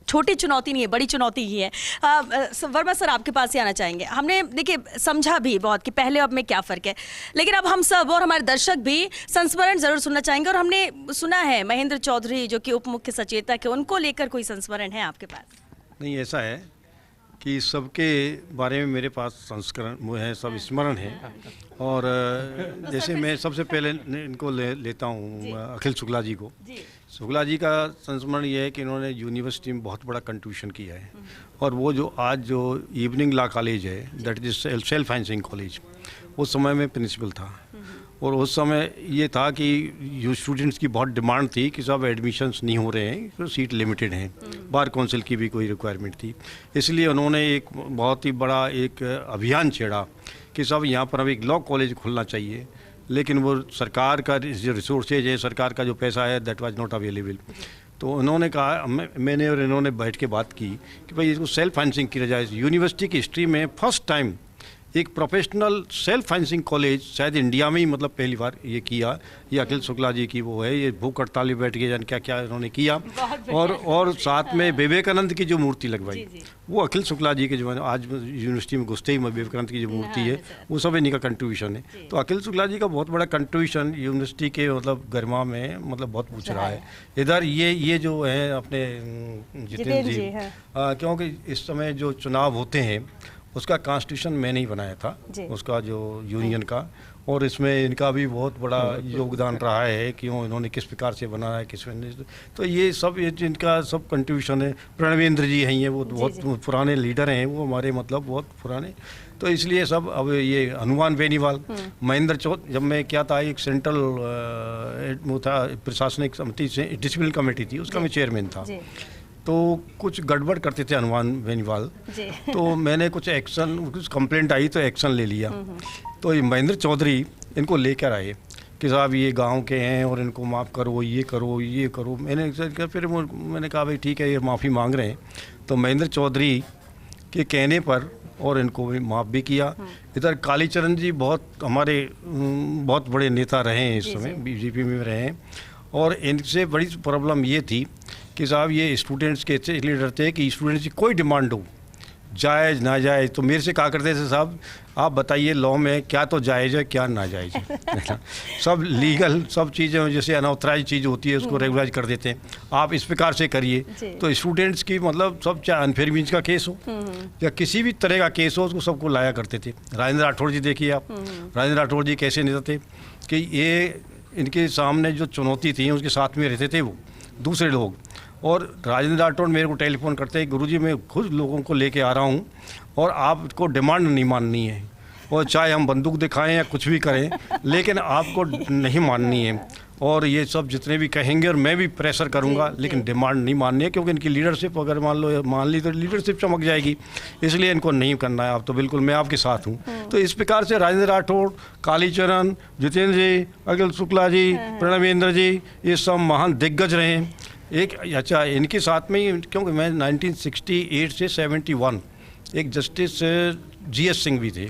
छोटी चुनौती नहीं है, बड़ी चुनौती ही है। वर्मा सर, आपके पास ही आना चाहेंगे। हमने देखिए समझा भी बहुत कि पहले अब में क्या फ़र्क है, लेकिन अब हम सब और हमारे दर्शक भी संस्मरण ज़रूर सुनना चाहेंगे। और हमने सुना है महेंद्र चौधरी जो कि उप मुख्य सचेतक है, उनको लेकर कोई संस्मरण है आपके पास? नहीं, ऐसा है कि सबके बारे में मेरे पास संस्करण वो है, सब स्मरण है। और जैसे मैं सबसे पहले इनको लेता हूँ अखिल शुक्ला जी को। शुक्ला जी का संस्मरण ये है कि इन्होंने यूनिवर्सिटी में बहुत बड़ा कंट्रीब्यूशन किया है। और वो जो आज जो इवनिंग लॉ कॉलेज है, that is self financing college, उस समय में प्रिंसिपल था। और उस समय ये था कि स्टूडेंट्स की बहुत डिमांड थी कि सब एडमिशन्स नहीं हो रहे हैं, तो सीट लिमिटेड हैं, बार काउंसिल की भी कोई रिक्वायरमेंट थी। इसलिए उन्होंने एक बहुत ही बड़ा एक अभियान छेड़ा कि सब यहाँ पर अब एक लॉ कॉलेज खुलना चाहिए, लेकिन वो सरकार का जो रिसोर्सेज है, सरकार का जो पैसा है, दैट वाज नॉट अवेलेबल। तो उन्होंने कहा, मैंने और इन्होंने बैठ के बात की कि भाई इसको सेल्फ फाइनेंसिंग किया जाए। यूनिवर्सिटी की हिस्ट्री में फर्स्ट टाइम एक प्रोफेशनल सेल्फ फाइनेंसिंग कॉलेज शायद इंडिया में ही मतलब पहली बार ये किया। ये अखिल शुक्ला जी की वो है, ये भूख हड़ताल में बैठ के जान क्या क्या इन्होंने किया। और साथ में विवेकानंद की जो मूर्ति लगवाई, वो अखिल शुक्ला जी के जो आज यूनिवर्सिटी में घुसते ही विवेकानंद की जो मूर्ति है, वो सब इन्हीं का कंट्रीब्यूशन है। तो अखिल शुक्ला जी का बहुत बड़ा कंट्रीब्यूशन यूनिवर्सिटी के मतलब गरिमा में मतलब बहुत पूछ रहा है। इधर ये जो है अपने जितेंद्र जी, क्योंकि इस समय जो चुनाव होते हैं उसका कॉन्स्टिट्यूशन मैंने ही बनाया था, उसका जो यूनियन का। और इसमें इनका भी बहुत बड़ा योगदान रहा है, क्यों इन्होंने किस प्रकार से बनाया है, किस में। तो ये सब इनका सब कंट्रीब्यूशन है। प्रणवेंद्र जी हैं, ये वो बहुत पुराने लीडर हैं, वो हमारे मतलब बहुत पुराने। तो इसलिए सब अब ये हनुमान बेनीवाल, महेंद्र चौथ, जब मैं क्या था एक सेंट्रल वो था प्रशासनिक समिति से डिसिप्लिन कमेटी थी, उसका मैं चेयरमैन था। तो कुछ गड़बड़ करते थे हनुमान बेनीवाल, तो मैंने कुछ एक्शन, कुछ कंप्लेंट आई तो एक्शन ले लिया। तो ये महेंद्र चौधरी इनको लेकर आए कि साहब ये गांव के हैं और इनको माफ़ करो, ये करो, ये करो। फिर मैंने कहा भाई ठीक है, ये माफ़ी मांग रहे हैं। तो महेंद्र चौधरी के कहने पर और इनको भी माफ़ भी किया। इधर कालीचरण जी बहुत हमारे बहुत बड़े नेता रहे हैं, इस समय बीजेपी में रहे हैं। और इनसे बड़ी प्रॉब्लम ये थी कि साहब ये स्टूडेंट्स के इसलिए डरते हैं कि स्टूडेंट्स की कोई डिमांड हो, जायज़ नाजायज़, तो मेरे से कहा करते थे साहब आप बताइए लॉ में क्या तो जायज़ है क्या नाजायज़ है। सब लीगल सब चीज़ें जैसे अनऑथराइज चीज़ होती है उसको रेगुलाइज कर देते हैं, आप इस प्रकार से करिए। तो स्टूडेंट्स की मतलब सब चाहे अनफेयर मीन्स का केस हो या किसी भी तरह का केस हो, उसको सबको लाया करते थे। राजेंद्र राठौड़ जी देखिए आप, राजेंद्र राठौड़ जी कैसे नेता थे कि ये इनके सामने जो चुनौती थी उसके साथ में रहते थे वो दूसरे लोग। और राजेंद्र राठौड़ मेरे को टेलीफोन करते हैं, गुरुजी मैं खुद लोगों को लेके आ रहा हूँ और आपको डिमांड नहीं माननी है, और चाहे हम बंदूक दिखाएं या कुछ भी करें, लेकिन आपको नहीं माननी है। और ये सब जितने भी कहेंगे और मैं भी प्रेशर करूंगा, लेकिन डिमांड नहीं माननी है, क्योंकि इनकी लीडरशिप अगर मान ली तो लीडरशिप चमक जाएगी, इसलिए इनको नहीं करना है। आप तो बिल्कुल मैं आपके साथ हूँ। तो इस प्रकार से राजेंद्र राठौड़, कालीचरण, जितेंद्र जी, अखिल शुक्ला जी, प्रणवेंद्र जी, ये सब महान दिग्गज रहे हैं। एक अच्छा इनके साथ में ही, क्योंकि मैं 1968 से 71 एक जस्टिस GS सिंह भी थे,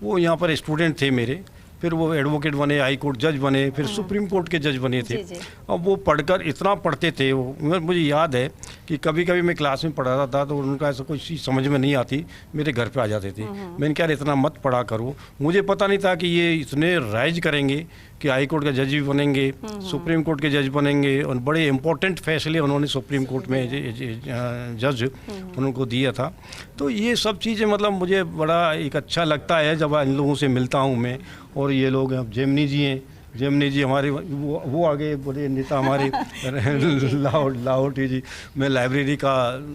वो यहाँ पर स्टूडेंट थे मेरे, फिर वो एडवोकेट बने, हाई कोर्ट जज बने, फिर सुप्रीम कोर्ट के जज बने थे। अब वो पढ़कर इतना पढ़ते थे वो, मुझे याद है कि कभी कभी मैं क्लास में पढ़ाता था तो उनका ऐसा कोई चीज़ समझ में नहीं आती, मेरे घर पे आ जाते थे। मैंने कहा इतना मत पढ़ा करो, मुझे पता नहीं था कि ये इतने राइज करेंगे कि हाई कोर्ट का जज भी बनेंगे, सुप्रीम कोर्ट के जज बनेंगे, और बड़े इंपॉर्टेंट फैसले उन्होंने सुप्रीम कोर्ट में जज उनको दिया था। तो ये सब चीज़ें मतलब मुझे बड़ा एक अच्छा लगता है जब इन लोगों से मिलता हूँ मैं। और ये लोग अब जेमिनी जी हैं, जेमनी जी हमारे वो आगे बड़े नेता हमारे लाहौटी जी। मैं लाइब्रेरी का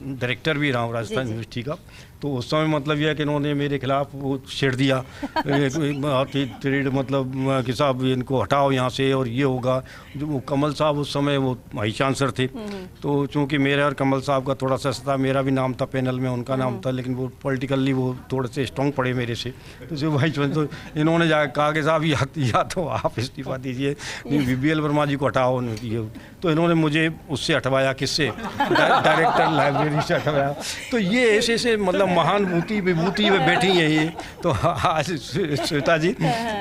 डायरेक्टर भी रहा हूँ राजस्थान यूनिवर्सिटी का। तो उस समय मतलब यह कि इन्होंने मेरे खिलाफ वो छेड़ दिया ट्रेड मतलब कि साहब इनको हटाओ यहाँ से और ये होगा। जो वो कमल साहब उस समय वो वाइस चांसलर थे, तो चूंकि मेरा और कमल साहब का थोड़ा सा था, मेरा भी नाम था पैनल में, उनका नाम था, लेकिन वो पॉलिटिकली वो थोड़े से स्ट्रॉन्ग पड़े मेरे से। तो जो वाइस चांसलर तो इन्होंने जाकर कहा कि साहब या तो आप इस्तीफा दीजिए, BBL वर्मा जी को हटाओ। तो इन्होंने मुझे उससे हटवाया, किससे, डायरेक्टर लाइब्रेरी से हटवाया। तो ये ऐसे ऐसे मतलब महानुभूति विभूति में बैठी है ये। तो आज श्वेता जी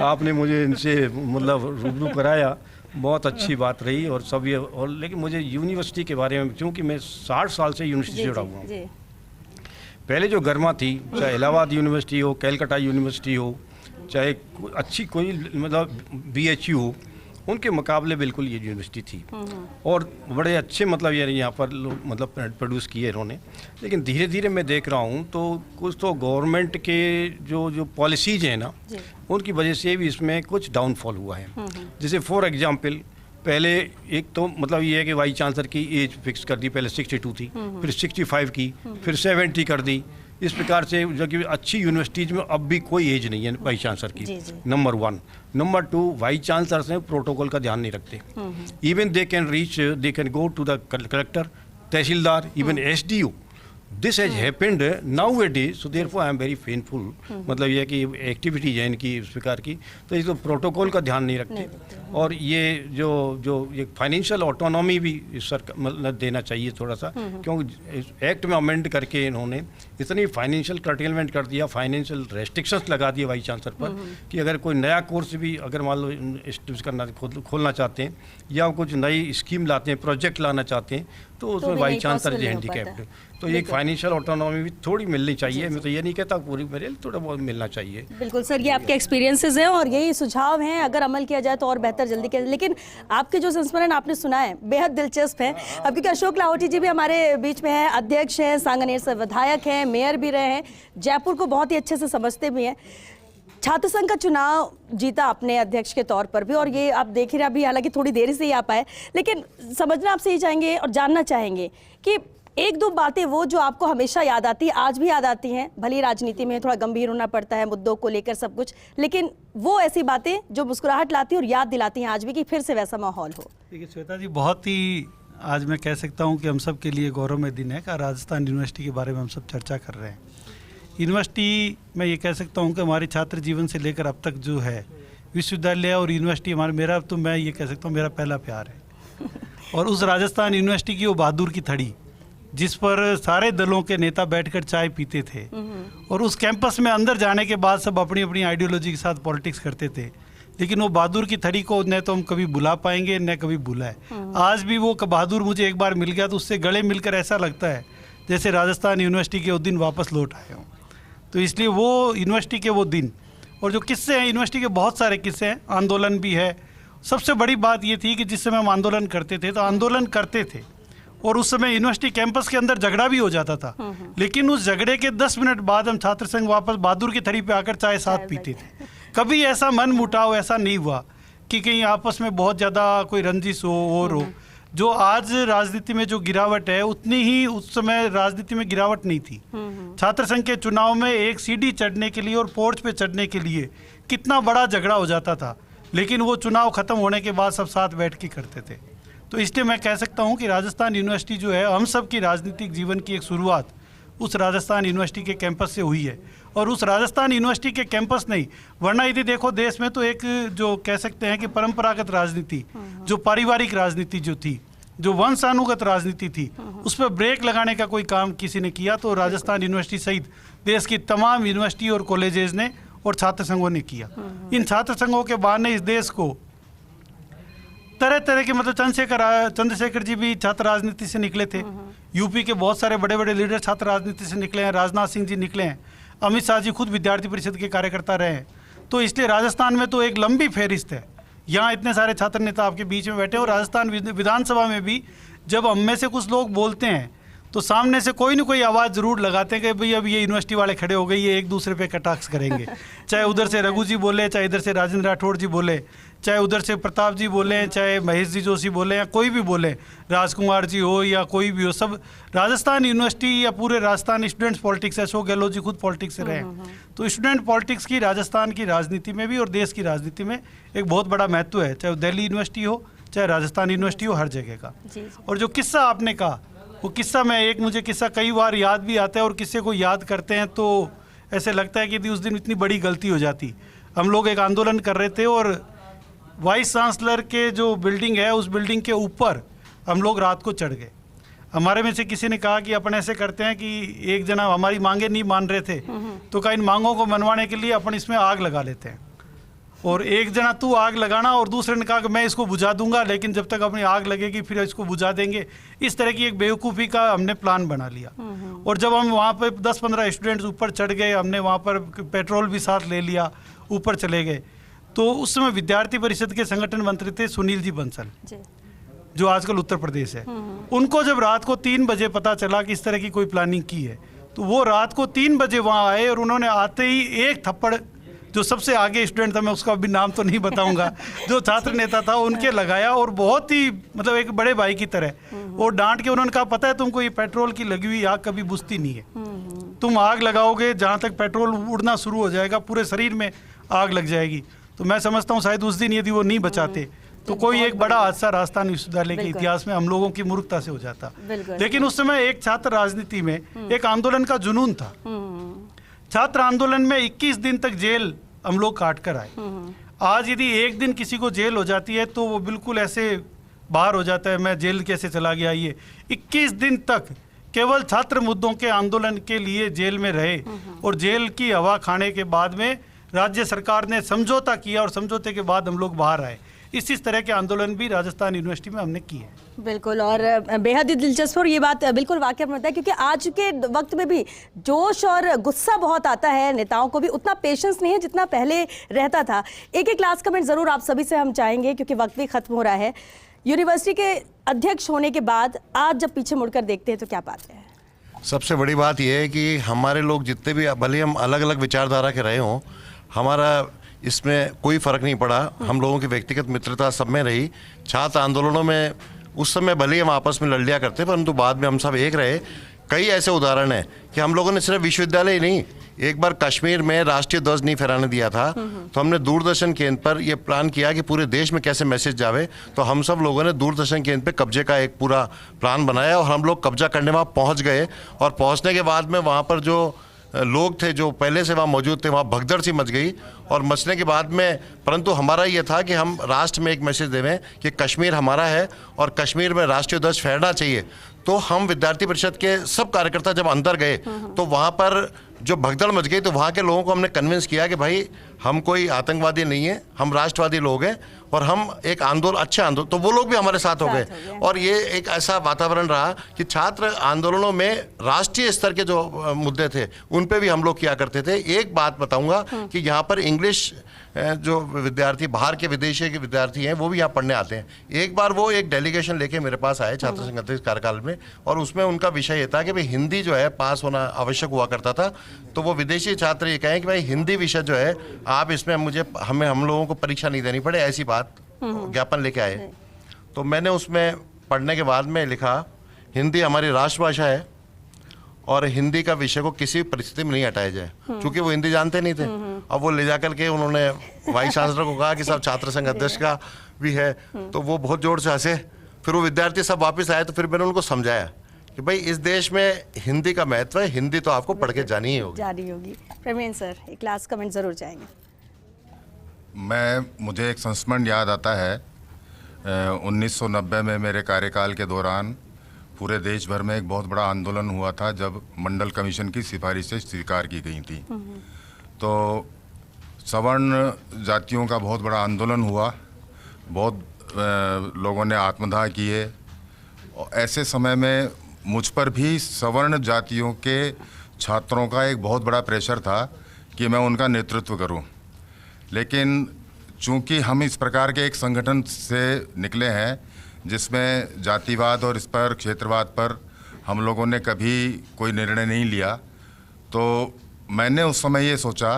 आपने मुझे इनसे मतलब रूबरू कराया, बहुत अच्छी बात रही। और सब ये और लेकिन मुझे यूनिवर्सिटी के बारे में, क्योंकि मैं 60 साल से यूनिवर्सिटी से जुड़ा हुआ हूँ। पहले जो गर्मा थी, चाहे इलाहाबाद यूनिवर्सिटी हो, कैलकाटा यूनिवर्सिटी हो, चाहे अच्छी कोई मतलब BHU हो, उनके मुकाबले बिल्कुल ये यूनिवर्सिटी थी। और बड़े अच्छे मतलब ये यहाँ पर लोग मतलब प्रोड्यूस किए इन्होंने। लेकिन धीरे धीरे मैं देख रहा हूँ तो कुछ तो गवर्नमेंट के जो पॉलिसीज हैं ना, उनकी वजह से भी इसमें कुछ डाउनफॉल हुआ है। जैसे फॉर एग्जांपल, पहले एक तो मतलब ये है कि वाइस चांसलर की एज फिक्स कर दी, पहले 62 थी, फिर 65 की, फिर 70 कर दी। इस प्रकार से जो कि अच्छी यूनिवर्सिटीज़ में अब भी कोई एज नहीं है वाइस चांसलर की, नंबर 1। नंबर 2, वाइस चांसलर से प्रोटोकॉल का ध्यान नहीं रखते। Even they can go to the collector, tehsildar, even SDO। This has happened now a day, so therefore I am very painful. मतलब ये कि एक्टिविटीज है इनकी इस प्रकार की, तो ये तो प्रोटोकॉल का ध्यान नहीं रखते। और ये जो ये फाइनेंशियल ऑटोनॉमी भी मतलब देना चाहिए थोड़ा सा, क्योंकि एक्ट में अमेंड करके इन्होंने इतनी फाइनेंशियल कर्टेलमेंट कर दिया, फाइनेंशियल रेस्ट्रिक्शंस लगा दिए वाइस चांसलर पर कि अगर कोई नया कोर्स भी अगर मान लो एस्टेब्लिश करना खोलना चाहते हैं या कुछ नई स्कीम लाते हैं, प्रोजेक्ट लाना चाहते हैं, तो उसमें वाइस चांसलर हैंडीकैप्ड। तो एक फाइनेंशियल ऑटोनॉमी भी थोड़ी मिलनी चाहिए। मैं तो ये नहीं कहता पूरी मेरे, थोड़ा बहुत मिलना चाहिए। बिल्कुल सर, ये आपके एक्सपीरियंसेस हैं और यही सुझाव हैं, अगर अमल किया जाए तो और बेहतर जल्दी किया जाए। लेकिन आपके जो संस्मरण आपने सुना है बेहद दिलचस्प है। अब क्योंकि अशोक लाहोटी जी भी हमारे बीच में है, अध्यक्ष हैं, सांगानेर से विधायक हैं, मेयर भी रहे हैं, जयपुर को बहुत ही अच्छे से समझते भी हैं। छात्र संघ का चुनाव जीता अपने अध्यक्ष के तौर पर भी, और ये आप देख रहे हैं अभी, हालांकि थोड़ी देर से ही आ पाए, लेकिन समझना आपसे ये चाहेंगे और जानना चाहेंगे कि एक दो बातें वो जो आपको हमेशा याद आती है, आज भी याद आती हैं, भली राजनीति में थोड़ा गंभीर होना पड़ता है मुद्दों को लेकर सब कुछ, लेकिन वो ऐसी बातें जो मुस्कुराहट लाती है और याद दिलाती हैं आज भी कि फिर से वैसा माहौल हो। देखिए श्वेता जी, बहुत ही आज मैं कह सकता हूँ कि हम सब के लिए गौरवमय दिन है कि राजस्थान यूनिवर्सिटी के बारे में हम सब चर्चा कर रहे हैं। यूनिवर्सिटी मैं ये कह सकता हूँ कि हमारे छात्र जीवन से लेकर अब तक जो है विश्वविद्यालय और यूनिवर्सिटी मेरा तो मैं ये कह सकता हूँ मेरा पहला प्यार है। और उस राजस्थान यूनिवर्सिटी की वो बहादुर की थड़ी जिस पर सारे दलों के नेता बैठकर चाय पीते थे, और उस कैंपस में अंदर जाने के बाद सब अपनी अपनी आइडियोलॉजी के साथ पॉलिटिक्स करते थे, लेकिन वो बहादुर की थड़ी को न तो हम कभी भुला पाएंगे न कभी भूला है। आज भी वो बहादुर मुझे एक बार मिल गया तो उससे गले मिलकर ऐसा लगता है जैसे राजस्थान यूनिवर्सिटी के वो दिन वापस लौट आए हों। तो इसलिए वो यूनिवर्सिटी के वो दिन और जो किस्से हैं, यूनिवर्सिटी के बहुत सारे किस्से हैं, आंदोलन भी है। सबसे बड़ी बात ये थी कि जिस समय हम आंदोलन करते थे तो आंदोलन करते थे और उस समय यूनिवर्सिटी कैंपस के अंदर झगड़ा भी हो जाता था, लेकिन उस झगड़े के 10 मिनट बाद हम छात्र संघ वापस बहादुर की थड़ी पे आकर चाय साथ पीते थे। कभी ऐसा मन मुटाव ऐसा नहीं हुआ कि कहीं आपस में बहुत ज़्यादा कोई रंजिश हो और हो। जो आज राजनीति में जो गिरावट है उतनी ही उस समय राजनीति में गिरावट नहीं थी। छात्र संघ के चुनाव में एक सीढ़ी चढ़ने के लिए और पोर्च पे चढ़ने के लिए कितना बड़ा झगड़ा हो जाता था, लेकिन वो चुनाव खत्म होने के बाद सब साथ बैठ के करते थे। तो इसलिए मैं कह सकता हूँ कि राजस्थान यूनिवर्सिटी जो है हम सब की राजनीतिक जीवन की एक शुरुआत उस राजस्थान यूनिवर्सिटी के कैंपस से हुई है। और उस राजस्थान यूनिवर्सिटी के कैंपस नहीं, वरना यदि देखो देश में तो एक जो कह सकते हैं कि परंपरागत राजनीति, जो पारिवारिक राजनीति जो थी, जो वंशानुगत राजनीति थी, उस पर ब्रेक लगाने का कोई काम किसी ने किया तो राजस्थान यूनिवर्सिटी सहित देश की तमाम यूनिवर्सिटी और कॉलेजेस ने और छात्र संघों ने किया। इन छात्र संघों के बहाने इस देश को तरह तरह के मतलब चंद्रशेखर जी भी छात्र राजनीति से निकले थे, यूपी के बहुत सारे बड़े बड़े लीडर छात्र राजनीति से निकले हैं, राजनाथ सिंह जी निकले हैं, अमित शाह जी खुद विद्यार्थी परिषद के कार्यकर्ता रहे हैं। तो इसलिए राजस्थान में तो एक लंबी फहरिस्त है, यहाँ इतने सारे छात्र नेता आपके बीच में बैठे हैं। और राजस्थान विधानसभा में भी जब हम में से कुछ लोग बोलते हैं तो सामने से कोई न कोई आवाज़ ज़रूर लगाते हैं कि भाई अब ये यूनिवर्सिटी वाले खड़े हो गए, ये एक दूसरे पे कटाक्ष करेंगे। चाहे उधर से रघु जी बोले, चाहे इधर से राजेंद्र राठौड़ जी बोले, चाहे उधर से प्रताप जी बोले, चाहे महेश जी जोशी बोले, या कोई भी बोले, राजकुमार जी हो या कोई भी हो, सब राजस्थान यूनिवर्सिटी या पूरे राजस्थान स्टूडेंट्स पॉलिटिक्स है। अशोक गहलोत जी खुद पॉलिटिक्स से रहे हैं, तो स्टूडेंट पॉलिटिक्स की राजस्थान की राजनीति में भी और देश की राजनीति में एक बहुत बड़ा महत्व है, चाहे वो दिल्ली यूनिवर्सिटी हो, चाहे राजस्थान यूनिवर्सिटी हो, हर जगह का। और जो किस्सा आपने कहा, वो किस्सा मुझे किस्सा कई बार याद भी आता है, और किस्से को याद करते हैं तो ऐसे लगता है कि यदि उस दिन इतनी बड़ी गलती हो जाती। हम लोग एक आंदोलन कर रहे थे और वाइस चांसलर के जो बिल्डिंग है, उस बिल्डिंग के ऊपर हम लोग रात को चढ़ गए। हमारे में से किसी ने कहा कि अपन ऐसे करते हैं कि एक जना हमारी मांगे नहीं मान रहे थे, तो कहा इन मांगों को मनवाने के लिए अपन इसमें आग लगा लेते हैं, और एक जना तू आग लगाना, और दूसरे ने कहा कि मैं इसको बुझा दूंगा, लेकिन जब तक अपनी आग लगेगी फिर इसको बुझा देंगे। इस तरह की एक बेवकूफ़ी का हमने प्लान बना लिया। और जब हम वहाँ पर 10-15 स्टूडेंट्स ऊपर चढ़ गए, हमने वहाँ पर पेट्रोल भी साथ ले लिया, ऊपर चले गए, तो उस समय विद्यार्थी परिषद के संगठन मंत्री थे सुनील जी बंसल, जो आजकल उत्तर प्रदेश है। उनको जब रात को 3 बजे पता चला कि इस तरह की कोई प्लानिंग की है, तो वो रात को 3 बजे वहाँ आए, और उन्होंने आते ही एक थप्पड़, जो सबसे आगे स्टूडेंट था, मैं उसका अभी नाम तो नहीं बताऊंगा, जो छात्र नेता था, उनके लगाया, और बहुत ही मतलब एक बड़े भाई की तरह, और डांट के उन्होंने कहा, पता है तुमको ये पेट्रोल की लगी हुई आग कभी बुझती नहीं है, तुम आग लगाओगे जहाँ तक पेट्रोल उड़ना शुरू हो जाएगा पूरे शरीर में आग लग जाएगी। तो मैं समझता हूँ शायद उस दिन यदि वो नहीं बचाते तो कोई एक बड़ा हादसा राजस्थान विश्वविद्यालय के इतिहास में हम लोगों की मूर्खता से हो जाता। लेकिन उस समय एक छात्र राजनीति में एक आंदोलन का जुनून था। छात्र आंदोलन में 21 दिन तक जेल हम लोग काट कर आए। आज यदि एक दिन किसी को जेल हो जाती है तो वो बिल्कुल ऐसे बाहर हो जाता है, मैं जेल कैसे चला गया। ये 21 दिन तक केवल छात्र मुद्दों के आंदोलन के लिए जेल में रहे, और जेल की हवा खाने के बाद में राज्य सरकार ने समझौता किया, और समझौते के बाद हम लोग बाहर आए। इस तरह के आंदोलन भी राजस्थान यूनिवर्सिटी में हमने किए हैं। बिल्कुल, और बेहद ही दिलचस्प, और ये बात बिल्कुल वाकई में होता है, क्योंकि आज के वक्त में भी जोश और गुस्सा बहुत आता है, नेताओं को भी उतना पेशेंस नहीं है जितना पहले रहता था। एक लास्ट कमेंट ज़रूर आप सभी से हम चाहेंगे, क्योंकि वक्त भी खत्म हो रहा है। यूनिवर्सिटी के अध्यक्ष होने के बाद आज जब पीछे मुड़कर देखते हैं तो क्या पाते हैं? सबसे बड़ी बात यह है कि हमारे लोग जितने भी, भले हम अलग अलग विचारधारा के रहे हों, हमारा इसमें कोई फ़र्क नहीं पड़ा। हम लोगों की व्यक्तिगत मित्रता सब में रही। छात्र आंदोलनों में उस समय भले ही हम आपस में लड़ लिया करते, परंतु बाद में हम सब एक रहे। कई ऐसे उदाहरण हैं कि हम लोगों ने सिर्फ विश्वविद्यालय ही नहीं, एक बार कश्मीर में राष्ट्रीय ध्वज नहीं फहराने दिया था, तो हमने दूरदर्शन केंद्र पर यह प्लान किया कि पूरे देश में कैसे मैसेज जावे। तो हम सब लोगों ने दूरदर्शन केंद्र पे कब्जे का एक पूरा प्लान बनाया, और हम लोग कब्जा करने वहाँ पहुँच गए। और पहुँचने के बाद में वहाँ पर जो लोग थे जो पहले से वहाँ मौजूद थे, वहाँ भगदड़ सी मच गई। और मचने के बाद में, परंतु हमारा ये था कि हम राष्ट्र में एक मैसेज देवें कि कश्मीर हमारा है और कश्मीर में राष्ट्रीय ध्वज फहरना चाहिए। तो हम विद्यार्थी परिषद के सब कार्यकर्ता जब अंदर गए तो वहाँ पर जो भगदड़ मच गई, तो वहाँ के लोगों को हमने कन्विंस किया कि भाई हम कोई आतंकवादी नहीं है, हम राष्ट्रवादी लोग हैं, और हम एक अच्छे आंदोलन, तो वो लोग भी हमारे साथ हो गए। और ये एक ऐसा वातावरण रहा कि छात्र आंदोलनों में राष्ट्रीय स्तर के जो मुद्दे थे उन पे भी हम लोग किया करते थे। एक बात बताऊंगा कि यहाँ पर इंग्लिश जो विद्यार्थी, बाहर के विदेशी के विद्यार्थी हैं, वो भी यहाँ पढ़ने आते हैं। एक बार वो एक डेलीगेशन लेके मेरे पास आए छात्र संघ अध्यक्ष कार्यकाल में, और उसमें उनका विषय ये था कि भाई हिंदी जो है पास होना आवश्यक हुआ करता था। तो वो विदेशी छात्र ये कहें कि भाई हिंदी विषय जो है आप इसमें हम लोगों को परीक्षा नहीं देनी पड़े, ऐसी बात ज्ञापन लेके आए। तो मैंने उसमें पढ़ने के बाद में लिखा, हिंदी हमारी राष्ट्रभाषा है और हिंदी का विषय को किसी परिस्थिति में नहीं हटाया जाए। क्योंकि वो हिंदी जानते नहीं थे। अब वो ले जाकर के उन्होंने वाइस चांसलर को कहा कि सब छात्र संघ अध्यक्ष का भी है, तो वो बहुत जोर से हंसे। फिर वो विद्यार्थी सब वापस आए, तो फिर मैंने उनको समझाया कि भाई इस देश में हिंदी का महत्व है, हिंदी तो आपको पढ़ के जानी ही होगी। प्रवीण सर, एक लास्ट कमेंट जरूर चाहेंगे। मुझे एक संस्मरण याद आता है। 1990 में मेरे कार्यकाल के दौरान पूरे देश भर में एक बहुत बड़ा आंदोलन हुआ था, जब मंडल कमीशन की सिफारिशें स्वीकार की गई थी। तो सवर्ण जातियों का बहुत बड़ा आंदोलन हुआ, बहुत लोगों ने आत्मदाह किए। ऐसे समय में मुझ पर भी सवर्ण जातियों के छात्रों का एक बहुत बड़ा प्रेशर था कि मैं उनका नेतृत्व करूं। लेकिन चूंकि हम इस प्रकार के एक संगठन से निकले हैं जिसमें जातिवाद और इस पर क्षेत्रवाद पर हम लोगों ने कभी कोई निर्णय नहीं लिया, तो मैंने उस समय ये सोचा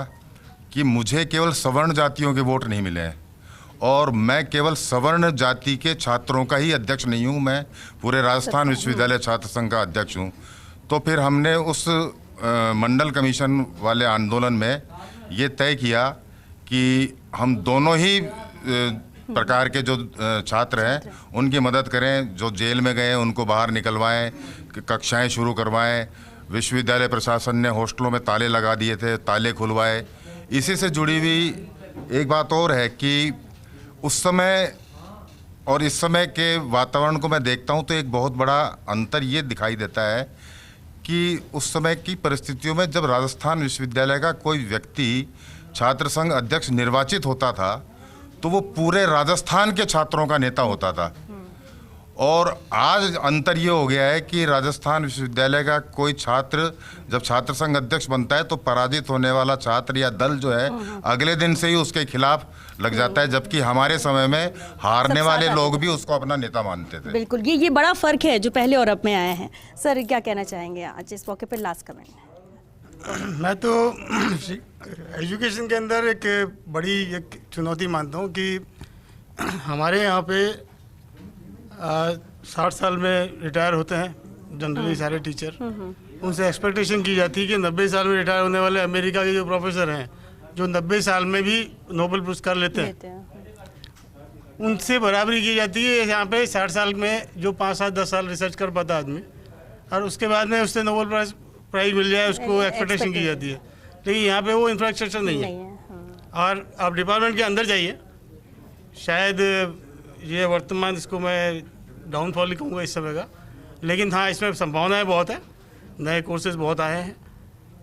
कि मुझे केवल सवर्ण जातियों के वोट नहीं मिले हैं, और मैं केवल सवर्ण जाति के छात्रों का ही अध्यक्ष नहीं हूँ, मैं पूरे राजस्थान विश्वविद्यालय छात्र संघ का अध्यक्ष हूँ। तो फिर हमने उस मंडल कमीशन वाले आंदोलन में ये तय किया कि हम दोनों ही प्रकार के जो छात्र हैं उनकी मदद करें। जो जेल में गए उनको बाहर निकलवाएं, कक्षाएं शुरू करवाएं। विश्वविद्यालय प्रशासन ने हॉस्टलों में ताले लगा दिए थे, ताले खुलवाए। इसी से जुड़ी हुई एक बात और है कि उस समय और इस समय के वातावरण को मैं देखता हूं तो एक बहुत बड़ा अंतर ये दिखाई देता है कि उस समय की परिस्थितियों में जब राजस्थान विश्वविद्यालय का कोई व्यक्ति छात्र संघ अध्यक्ष निर्वाचित होता था तो वो पूरे राजस्थान के छात्रों का नेता होता था। और आज अंतर ये हो गया है कि राजस्थान विश्वविद्यालय का कोई छात्र जब छात्र संघ अध्यक्ष बनता है तो पराजित होने वाला छात्र या दल जो है अगले दिन से ही उसके खिलाफ लग जाता है, जबकि हमारे समय में हारने वाले लोग भी उसको अपना नेता मानते थे। बिल्कुल, ये बड़ा फर्क है जो पहले और अब में आए हैं। सर क्या कहना चाहेंगे आज इस मौके पर? Last comment. मैं तो एजुकेशन के अंदर एक बड़ी एक चुनौती मानता हूँ कि हमारे यहाँ पे 60 साल में रिटायर होते हैं जनरली सारे टीचर। उनसे एक्सपेक्टेशन की जाती है कि 90 साल में रिटायर होने वाले अमेरिका के जो प्रोफेसर हैं जो 90 साल में भी नोबेल पुरस्कार लेते हैं, उनसे बराबरी की जाती है। यहाँ पे 60 साल में जो 5-7-10 साल रिसर्च कर पाता आदमी और उसके बाद में उससे नोबेल प्राइज मिल जाए, उसको एक्सपेक्टेशन की जाती है। लेकिन यहाँ पे वो इंफ्रास्ट्रक्चर नहीं है। और आप डिपार्टमेंट के अंदर जाइए, शायद ये वर्तमान इसको मैं डाउनफॉल ही कहूँगा इस समय का, लेकिन हाँ इसमें संभावनाएं बहुत है, नए कोर्सेज बहुत आए हैं।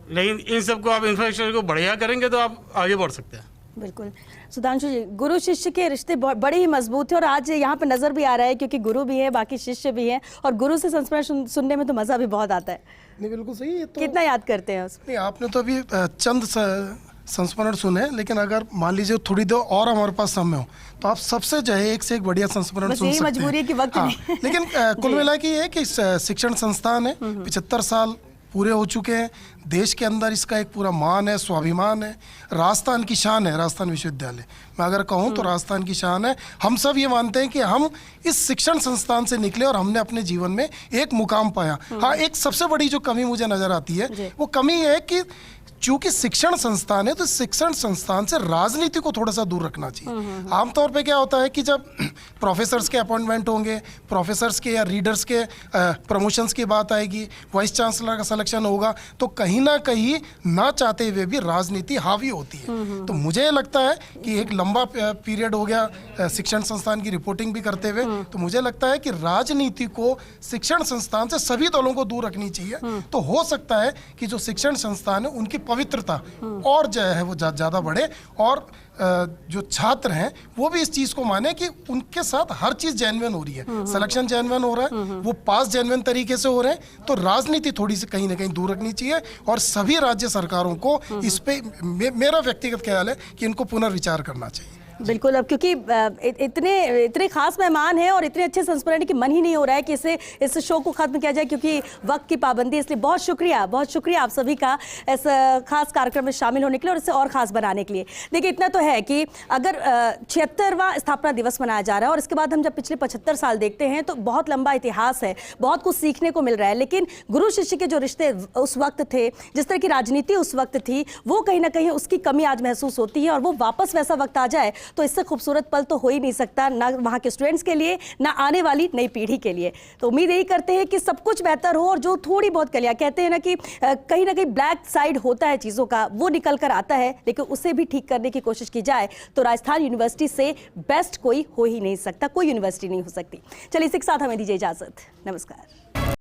लेकिन इन सबको आप इंफ्रास्ट्रक्चर को बढ़िया करेंगे तो आप आगे बढ़ सकते हैं। बिल्कुल सुधांशु जी, गुरु शिष्य के रिश्ते बड़े ही मजबूत है और आज यहाँ पे नजर भी आ रहा है क्योंकि गुरु भी है, बाकी शिष्य भी है और गुरु से संस्मरण सुनने में तो मजा भी बहुत आता है। नहीं बिल्कुल सही है। तो कितना याद करते हैं उसको? नहीं, आपने तो अभी चंद संस्मरण सुने, लेकिन अगर मान लीजिए थोड़ी देर और हमारे पास समय हो तो आप सबसे जो है एक से एक बढ़िया संस्मरण सुन सकते हैं। मजबूरी है कि वक्त नहीं। लेकिन कुल मिला के ये है कि शिक्षण संस्थान है, 75 साल पूरे हो चुके हैं। देश के अंदर इसका एक पूरा मान है, स्वाभिमान है, राजस्थान की शान है। राजस्थान विश्वविद्यालय मैं अगर कहूँ तो राजस्थान की शान है। हम सब ये मानते हैं कि हम इस शिक्षण संस्थान से निकले और हमने अपने जीवन में एक मुकाम पाया। हाँ, एक सबसे बड़ी जो कमी मुझे नजर आती है वो कमी है कि चूंकि शिक्षण संस्थान है तो शिक्षण संस्थान से राजनीति को थोड़ा सा दूर रखना चाहिए। आमतौर पे क्या होता है कि जब प्रोफेसर्स के अपॉइंटमेंट होंगे, प्रोफेसर्स के या रीडर्स के प्रमोशंस की बात आएगी, वाइस चांसलर का सिलेक्शन होगा, तो कहीं ना कहीं ना चाहते हुए भी राजनीति हावी होती है। तो मुझे लगता है कि एक लंबा पीरियड हो गया शिक्षण संस्थान की रिपोर्टिंग भी करते हुए, तो मुझे लगता है कि राजनीति को शिक्षण संस्थान से सभी दलों को दूर रखनी चाहिए। तो हो सकता है कि जो शिक्षण संस्थान है उनकी पवित्रता और जो है वो ज़्यादा बढ़े और जो छात्र हैं वो भी इस चीज़ को माने कि उनके साथ हर चीज़ जेन्युइन हो रही है, सिलेक्शन जेन्युइन हो रहा है, वो पास जेन्युइन तरीके से हो रहे हैं। तो राजनीति थोड़ी सी कहीं ना कहीं दूर रखनी चाहिए और सभी राज्य सरकारों को इस पे मेरा व्यक्तिगत ख्याल है कि इनको पुनर्विचार करना चाहिए। बिल्कुल, अब क्योंकि इतने खास मेहमान हैं और इतने अच्छे संस्मरण कि मन ही नहीं हो रहा है कि इस शो को खत्म किया जाए क्योंकि वक्त की पाबंदी। इसलिए बहुत शुक्रिया आप सभी का इस खास कार्यक्रम में शामिल होने के लिए और इसे और खास बनाने के लिए। देखिए इतना तो है कि अगर 76वां स्थापना दिवस मनाया जा रहा है और इसके बाद हम जब पिछले 75 साल देखते हैं तो बहुत लंबा इतिहास है, बहुत कुछ सीखने को मिल रहा है। लेकिन गुरु शिष्य के जो रिश्ते उस वक्त थे, जिस तरह की राजनीति उस वक्त थी, वो कहीं ना कहीं उसकी कमी आज महसूस होती है और वो वापस वैसा वक्त आ जाए तो इससे खूबसूरत पल तो हो ही नहीं सकता, ना वहाँ के स्टूडेंट्स के लिए, ना आने वाली नई पीढ़ी के लिए। तो उम्मीद यही करते हैं कि सब कुछ बेहतर हो और जो थोड़ी बहुत कलियाँ कहते हैं ना कि कहीं ना कहीं ब्लैक साइड होता है चीज़ों का, वो निकल कर आता है, लेकिन उसे भी ठीक करने की कोशिश की जाए तो राजस्थान यूनिवर्सिटी से बेस्ट कोई हो ही नहीं सकता, कोई यूनिवर्सिटी नहीं हो सकती। चलिए इसी के साथ हमें दीजिए इजाज़त। नमस्कार।